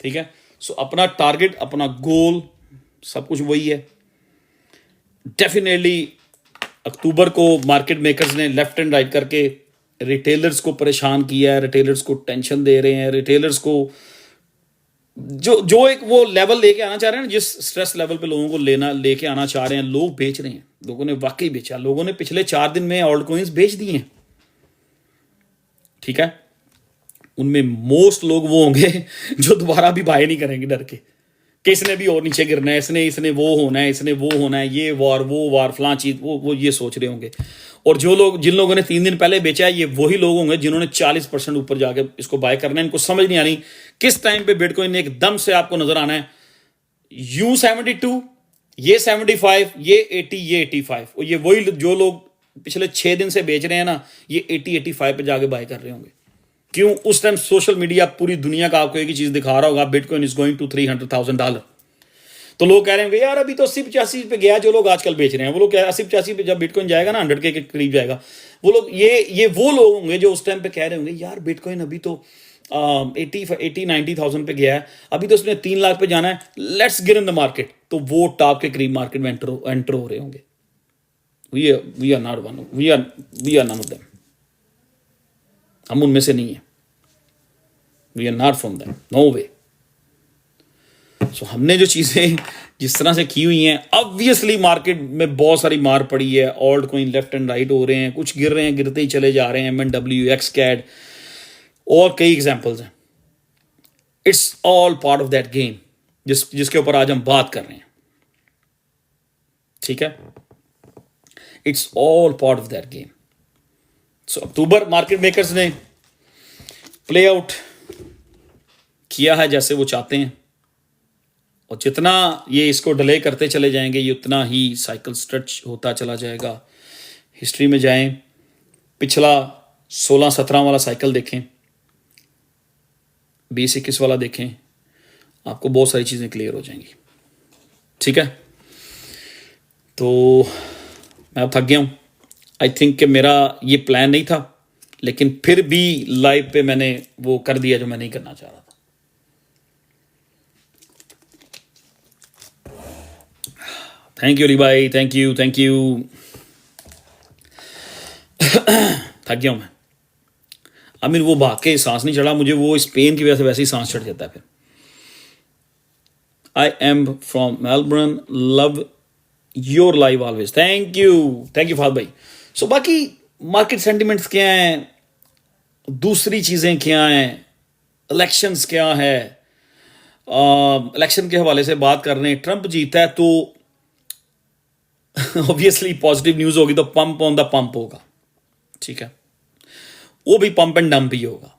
ठीक है। सो अपना टारगेट, अपना गोल, सब कुछ वही है। डेफिनेटली अक्टूबर को मार्केट मेकर्स ने लेफ्ट एंड राइट करके रिटेलर्स को परेशान किया है, रिटेलर्स को टेंशन दे रहे हैं, रिटेलर्स को जो एक वो लेवल लेके आना चाह रहे हैं ना, जिस स्ट्रेस लेवल पे लोगों को लेके आना चाह रहे हैं, लोग बेच रहे हैं। लोगों ने वाकई बेचा, लोगों ने पिछले 4 दिन में ऑल्ट कॉइन्स बेच दिए हैं, ठीक है। उनमें मोस्ट लोग वो होंगे जो दोबारा भी बाय नहीं करेंगे डर के कि इसने भी और नीचे गिरना है, इसने वो होना है, इसने वो होना है, ये वार वो वार फलां चीज, वो ये सोच रहे होंगे। और जिन लोगों ने 3 दिन पहले बेचा है, ये वही लोग होंगे जिन्होंने 40% ऊपर जाके इसको बाय करना है। इनको समझ नहीं आनी किस टाइम पे बिटकॉइन ने एकदम से आपको नजर आना है यू 72, ये 75, ये 80, ये 85, और ये वही जो लोग पिछले 6 दिन से बेच रहे हैं ना, ये 80 85 पे जाके बाय कर रहे होंगे। क्यों? उस टाइम सोशल मीडिया पूरी दुनिया का आपको एक ही चीज दिखा रहा होगा, बिटकॉइन इज गोइंग टू $300,000। तो लोग कह रहे होंगे यार अभी तो 80-85 पे गया, जो लोग आजकल बेच रहे हैं वो लोग 80-85 पे जब बिटकॉइन जाएगा ना 100K के करीब जाएगा, वो लोग ये वो लोग होंगे जो उस टाइम पे कह रहे होंगे यार बिटकॉइन अभी तो 80-90,000 पे गया है, अभी तो उसने 3 लाख पे जाना है, let's give in the market. तो वो टॉप के करीब मार्केट में एंटर हो रहे होंगे। We are not one, we are none of them. हम उनमें से नहीं है, we are not from them, no way. So हमने जो चीजें जिस तरह से की हुई हैं, ऑब्वियसली मार्केट में बहुत सारी मार पड़ी है, alt coin left and right हो रहे हैं, कुछ गिर रहे हैं, गिरते ही चले जा रहे हैं, MNW, XCAD और कई एग्जांपल्स हैं। It's all part of that game जिसके ऊपर आज हम बात कर रहे हैं, ठीक है। It's all part of that game. So October market makers ने प्ले आउट किया है जैसे वो चाहते हैं, और जितना ये इसको डिले करते चले जाएंगे ये उतना ही साइकिल स्ट्रेच होता चला जाएगा। हिस्ट्री में जाएं, पिछला 16-17 वाला साइकिल देखें, 20-21 वाला देखें, आपको बहुत सारी चीज़ें क्लियर हो जाएंगी, ठीक है। तो मैं अब थक गया हूँ। आई थिंक कि मेरा ये प्लान नहीं था, लेकिन फिर भी लाइव पे मैंने वो कर दिया जो मैं नहीं करना चाह रहा था। थैंक यू अली भाई, थैंक यू थक गया हूं मैं। आई मीन वो भाग के सांस नहीं चढ़ा मुझे, वो इस पेन की वजह से वैसे ही सांस चढ़ जाता है फिर। I am from Melbourne, love your live always. Thank you Fahd भाई। सो बाकी मार्केट सेंटिमेंट्स क्या हैं, दूसरी चीजें क्या हैं, इलेक्शंस क्या है, इलेक्शन के हवाले से बात कर रहे हैं। ट्रंप जीता है तो ऑब्वियसली पॉजिटिव न्यूज होगी, तो पंप ऑन द पंप होगा, ठीक है। वो भी पंप एंड डंप ही होगा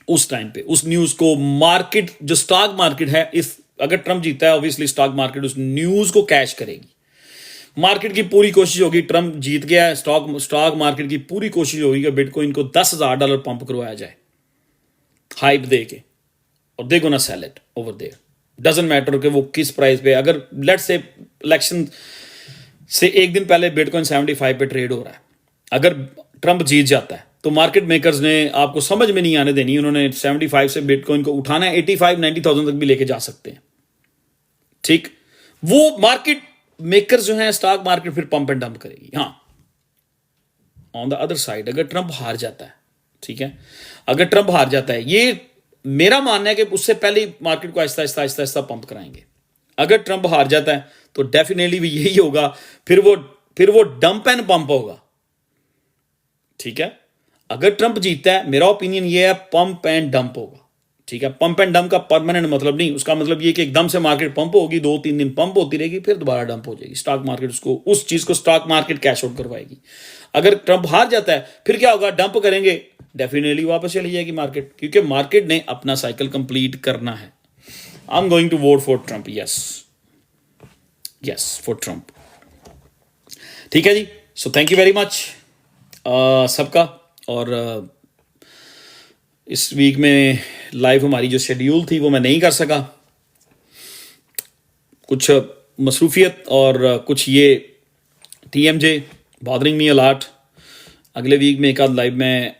उस टाइम पे। उस न्यूज को मार्केट, जो स्टॉक मार्केट है, इस अगर ट्रंप जीता है ऑब्वियसली स्टॉक मार्केट उस न्यूज को कैश करेगी। मार्केट की पूरी कोशिश होगी, ट्रंप जीत गया है, स्टॉक मार्केट की पूरी कोशिश होगी कि बिटकॉइन को $10,000 पंप करवाया जाए हाइप दे के, और they gonna sell it over there. Doesn't matter कि वो किस प्राइस पे। अगर लेट्स से इलेक्शन से एक दिन पहले बिटकॉइन 75 पे ट्रेड हो रहा है, अगर ट्रंप जीत जाता है तो मार्केट मेकर्स ने आपको समझ में नहीं आने देनी, उन्होंने 75 से बिटकॉइन को उठाना है, 85-90,000 तक भी लेके जा सकते हैं, ठीक। वो मार्केट मेकर्स जो हैं, स्टॉक मार्केट फिर पंप एंड डंप करेगी। हाँ, ऑन द अदर साइड अगर ट्रंप हार जाता है, ठीक है, अगर ट्रंप हार जाता है, ये मेरा मानना है कि उससे पहले ही मार्केट को आहिस्ता आहिस्ता पंप कराएंगे। अगर ट्रंप हार जाता है तो डेफिनेटली भी यही होगा, फिर वो डंप एंड पंप होगा, ठीक है। अगर ट्रंप जीतता है, मेरा ओपिनियन ये है, पंप एंड डंप होगा, ठीक है, पंप एंड डंप का परमानेंट मतलब नहीं, उसका मतलब ये कि एकदम से मार्केट पंप होगी, 2-3 दिन पंप होती रहेगी, फिर दोबारा डंप हो जाएगी। स्टॉक मार्केट उसको, उस चीज को स्टॉक मार्केट कैश आउट करवाएगी। अगर ट्रंप हार जाता है फिर क्या होगा, डंप करेंगे, डेफिनेटली वापस चली जाएगी मार्केट, क्योंकि मार्केट ने अपना साइकिल कंप्लीट करना है। I am going to vote for Trump, yes for Trump. ठीक है जी, so thank you very much सबका। और इस वीक में लाइव हमारी जो शेड्यूल थी वो मैं नहीं कर सका, कुछ मसरूफियत और कुछ ये TMJ bothering me a lot. अगले वीक में एक आध लाइव में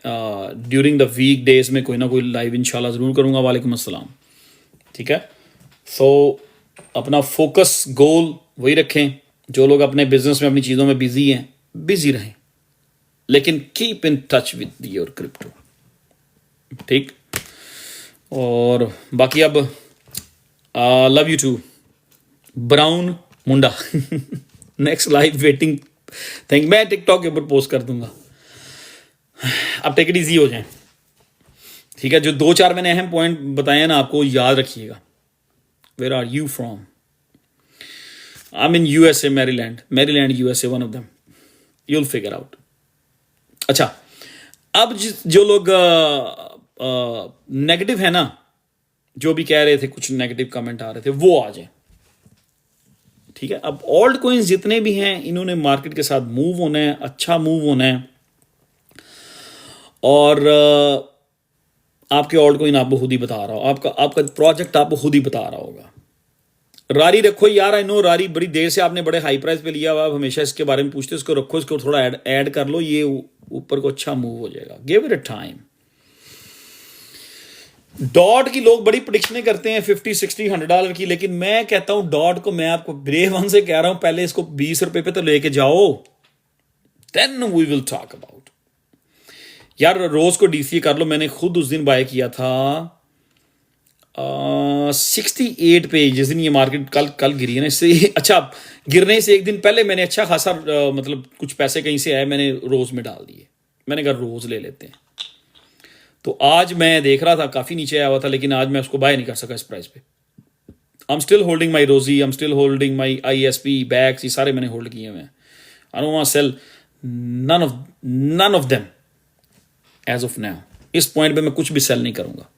ड्यूरिंग द वीक डेज में कोई ना कोई लाइव इंशाल्लाह ज़रूर करूँगा। वालेकुम अस्सलाम। ठीक है, सो अपना फोकस गोल वही रखें। जो लोग अपने बिजनेस में अपनी चीज़ों में बिजी हैं, बिजी रहें, लेकिन keep in touch with your crypto. ठीक, और बाकी अब लव यू टू ब्राउन मुंडा। Next live waiting. थैंक, मैं टिकटॉक के ऊपर पोस्ट कर दूंगा। अब टेक इट इजी हो जाए। ठीक है, जो 2-4 मैंने अहम पॉइंट बताए हैं ना, आपको याद रखिएगा। Where are you from? I am in USA, Maryland USA, one of them, you'll figure out. अच्छा, अब जो लोग नेगेटिव है ना, जो भी कह रहे थे, कुछ नेगेटिव कमेंट आ रहे थे, वो आ जाए। ठीक है, अब ऑल्ट कॉइन्स जितने भी हैं, इन्होंने मार्केट के साथ मूव होना है, अच्छा मूव होना है। और आपके ऑल्ट कॉइन आपको खुद ही बता रहा हो, आपका प्रोजेक्ट आपको खुद ही बता रहा होगा। रारी रखो यार, आई नो रारी बड़ी देर से आपने बड़े हाई प्राइस पे लिया हुआ, आप हमेशा इसके बारे में पूछते हो, इसको रखो, इसको थोड़ा ऐड कर लो, ये ऊपर को अच्छा मूव हो जाएगा। Give it a time. Dot की लोग बड़ी प्रेडिक्शनें करते हैं $50-60-100 की, लेकिन मैं कहता हूं डॉट को, मैं आपको ब्रेव वन से कह रहा हूं, पहले इसको $20 पे तो लेके जाओ, then we will talk about. यार रोज को DCA कर लो, मैंने खुद उस दिन बाय किया था 68 पे, जिस दिन ये मार्केट कल गिरी है ना, इससे अच्छा गिरने से एक दिन पहले मैंने अच्छा खासा मतलब कुछ पैसे कहीं से आए, मैंने रोज में डाल दिए। मैंने कहा रोज ले लेते हैं। तो आज मैं देख रहा था काफी नीचे आया हुआ था, लेकिन आज मैं उसको बाय नहीं कर सका इस प्राइस पे। I am still holding my Rosy, I am still holding my ISP bags, ये सारे मैंने होल्ड किए हुए हैं। I don't want to sell none of them as of now. इस पॉइंट पे मैं कुछ भी सेल नहीं करूंगा।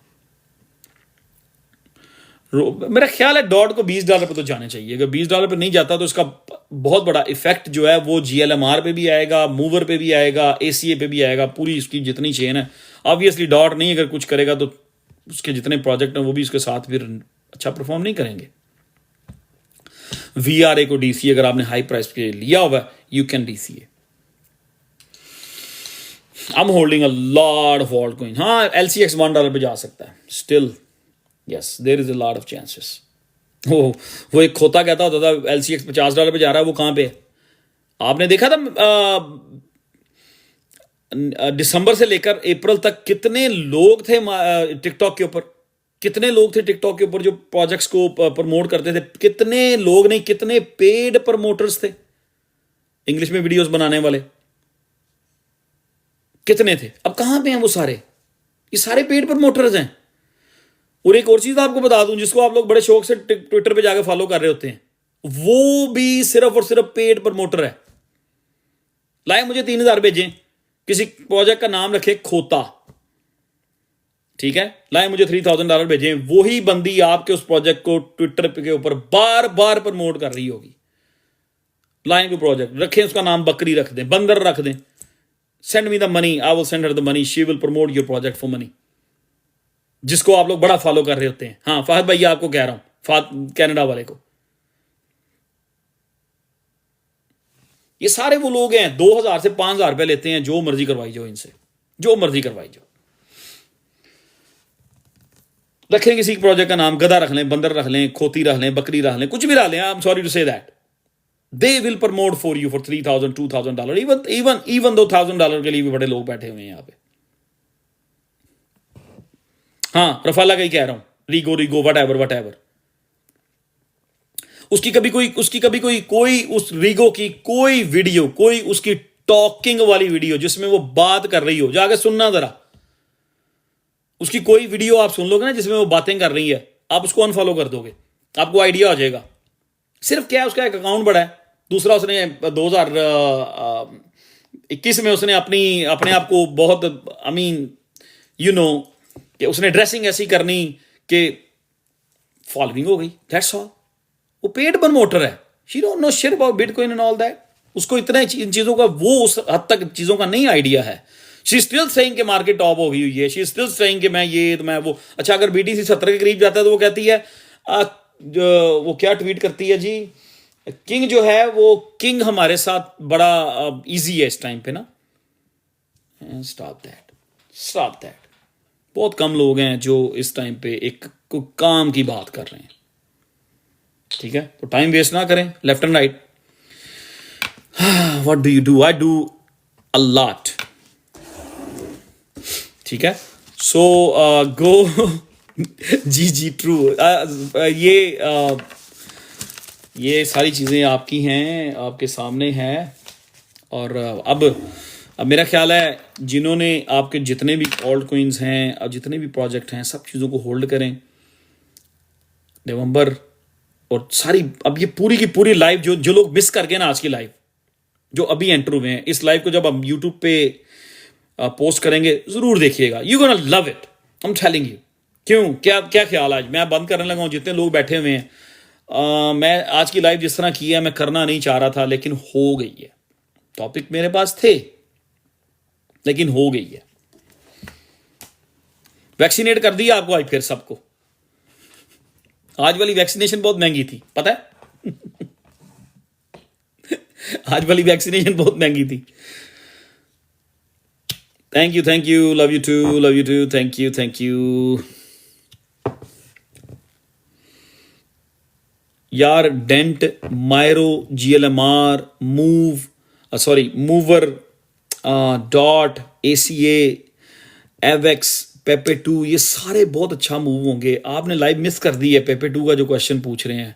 मेरा ख्याल है डॉट को $20 पे तो जाने चाहिए। अगर $20 पे नहीं जाता तो इसका बहुत बड़ा इफेक्ट जो है वो GLMR पे भी आएगा, मूवर पे भी आएगा, ACA पे भी आएगा, पूरी उसकी जितनी चेन है। ऑब्वियसली डॉट नहीं अगर कुछ करेगा तो उसके जितने प्रोजेक्ट हैं वो भी उसके साथ फिर अच्छा परफॉर्म नहीं करेंगे। VRA को DCA अगर आपने हाई प्राइस पे लिया हुआ है, you can DCA। I am holding a lot of alt coin. हाँ, LCX $1 पे जा सकता है still, yes there is a lot of chances. वो एक खोता कहता होता था LCX $50 पे जा रहा है, वो कहां पे है? आपने देखा था दिसंबर से लेकर अप्रैल तक कितने लोग थे टिकटॉक के ऊपर, कितने लोग थे टिकटॉक के ऊपर जो प्रोजेक्ट्स को प्रमोट करते थे? कितने लोग नहीं, कितने पेड प्रमोटर्स थे इंग्लिश में वीडियोस बनाने वाले, कितने थे? अब कहां पे हैं वो सारे? ये सारे पेड प्रमोटर्स हैं। और एक और चीज आपको बता दूं, जिसको आप लोग बड़े शौक से ट्विटर पे जाकर फॉलो कर रहे होते हैं, वो भी सिर्फ और सिर्फ पेड प्रमोटर है। लाए मुझे 3000 भेजें, किसी प्रोजेक्ट का नाम रखे खोता, ठीक है, लाए मुझे $3000 भेजें, वही बंदी आपके उस प्रोजेक्ट को ट्विटर के ऊपर बार बार प्रमोट कर रही होगी। लाए कोई प्रोजेक्ट रखें, उसका नाम बकरी रख दें, बंदर रख दें, send me the money, I will send her the money, she will promote your project for money. जिसको आप लोग बड़ा फॉलो कर रहे होते हैं। हाँ फहद भैया आपको कह रहा हूं, कनाडा वाले को। ये सारे वो लोग हैं 2000 से 5000 रुपए लेते हैं, जो मर्जी करवाई जाओ इनसे, जो मर्जी करवाई जाओ। रखें किसी प्रोजेक्ट का नाम, गधा रख लें, बंदर रख लें, खोती रख लें, बकरी रख लें, कुछ भी रख लें, I am sorry to say that, they will promote for you for $3000 $2000। Even $1000 के लिए भी बड़े लोग बैठे हुए हैं यहाँ पे। हाँ रफाला का ही कह रहा हूं, रीगो वट एवर। उसकी कभी कोई उस रीगो की कोई वीडियो, कोई उसकी टॉकिंग वाली वीडियो जिसमें वो बात कर रही हो, जाके सुनना जरा। उसकी कोई वीडियो आप सुन लोगे ना जिसमें वो बातें कर रही है, आप उसको अनफॉलो कर दोगे, आपको आइडिया हो जाएगा। सिर्फ क्या है, उसका एक अकाउंट बड़ा है, दूसरा उसने 2021 में उसने अपने आप को बहुत आई मीन यू नो कि उसने ड्रेसिंग ऐसी करनी कि फॉलोइंग हो गई, दैट्स ऑल। वो पेड प्रमोटर है, she don't know shit about bitcoin and all that. उसको इतना इन चीजों का वो उस हद तक चीजों का नहीं आइडिया है। शी स्टिल सेइंग कि मार्केट टॉप हो गई हुई है, शी स्टिल सेइंग कि मैं ये तो मैं वो। अच्छा, अगर बीटीसी 70 के करीब जाता है तो वो कहती है वो क्या ट्वीट करती है जी, किंग जो है वो किंग हमारे साथ बड़ा इजी है इस टाइम पे ना। Stop that, stop that. बहुत कम लोग हैं जो इस टाइम पे एक काम की बात कर रहे हैं, ठीक है? तो टाइम वेस्ट ना करें left and right. What do you do? I do a lot, ठीक है? सो गो जी जी ट्रू। ये सारी चीज़ें आपकी हैं, आपके सामने हैं। और अब मेरा ख्याल है जिन्होंने आपके जितने भी ऑल्ट कोइंस हैं, अब जितने भी प्रोजेक्ट हैं, सब चीज़ों को होल्ड करें नवंबर। और सारी अब ये पूरी की पूरी लाइव जो लोग मिस कर गए ना, आज की लाइव जो अभी एंटर हुए हैं, इस लाइव को जब हम यूट्यूब पे पोस्ट करेंगे ज़रूर देखिएगा, you gonna love it, I am telling you. क्यों, क्या क्या ख्याल? आज मैं बंद करने लगा हूँ, जितने लोग बैठे हुए हैं। मैं आज की लाइव जिस तरह की है, मैं करना नहीं चाह रहा था लेकिन हो गई है। टॉपिक मेरे पास थे लेकिन हो गई है। वैक्सीनेट कर दिया आपको आज फिर सबको। आज वाली वैक्सीनेशन बहुत महंगी थी, पता है? आज वाली वैक्सीनेशन बहुत महंगी थी। Thank you, love you too, thank you यार। Dent, Myro, GLMR, Mover, Dot, ACA, Avex, Pepe 2, ये सारे बहुत अच्छा मूव होंगे। आपने लाइव मिस कर दी है पेपे 2 का जो क्वेश्चन पूछ रहे हैं,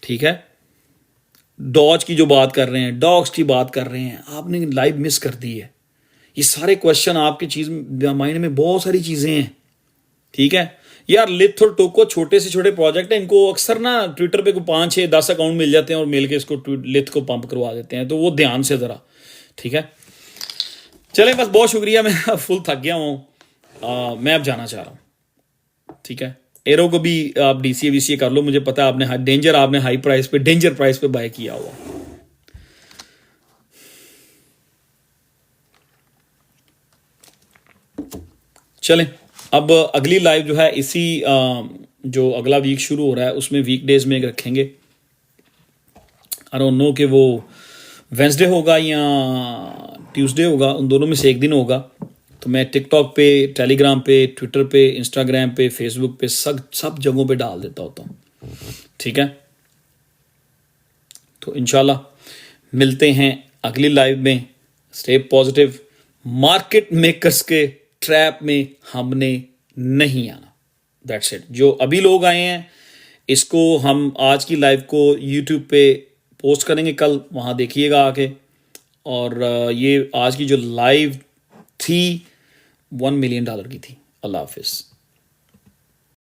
ठीक है? डॉज की जो बात कर रहे हैं, डॉग्स की बात कर रहे हैं, आपने लाइव मिस कर दी है। ये सारे क्वेश्चन आपकी चीज माइंड में बहुत सारी चीजें हैं, ठीक है यार? लिथ और टोको छोटे से छोटे प्रोजेक्ट है, इनको अक्सर ना ट्विटर पे को 5, 6, 10 अकाउंट मिल जाते हैं और मिल के इसको लिथ को पंप करवा देते हैं, तो वो ध्यान से जरा, ठीक है? चले, बस बहुत शुक्रिया, मैं फुल थक गया हूँ। मैं अब जाना चाह रहा हूँ, ठीक है? एरो को भी आप DCA कर लो, मुझे पता है आपने आपने हाई प्राइस पे, डेंजर प्राइस पे बाय किया हुआ। चलें, अब अगली लाइव जो है इसी जो अगला वीक शुरू हो रहा है उसमें वीकडेज में रखेंगे। आई डोंट नो कि वो वेंसडे होगा या ट्यूसडे होगा, उन दोनों में से एक दिन होगा। तो मैं टिकटॉक पे, टेलीग्राम पे, ट्विटर पे, इंस्टाग्राम पे, फेसबुक पे, सब जगहों पे डाल देता होता हूँ, ठीक है? तो इंशाल्लाह मिलते हैं अगली लाइव में। Stay positive. मार्केट मेकर्स के ट्रैप में हमने नहीं आना, दैट्स इट। जो अभी लोग आए हैं, इसको हम आज की लाइव को यूट्यूब पे पोस्ट करेंगे कल, वहाँ देखिएगा आके। और ये आज की जो लाइव थी $1 मिलियन की थी। अल्लाह हाफिज़।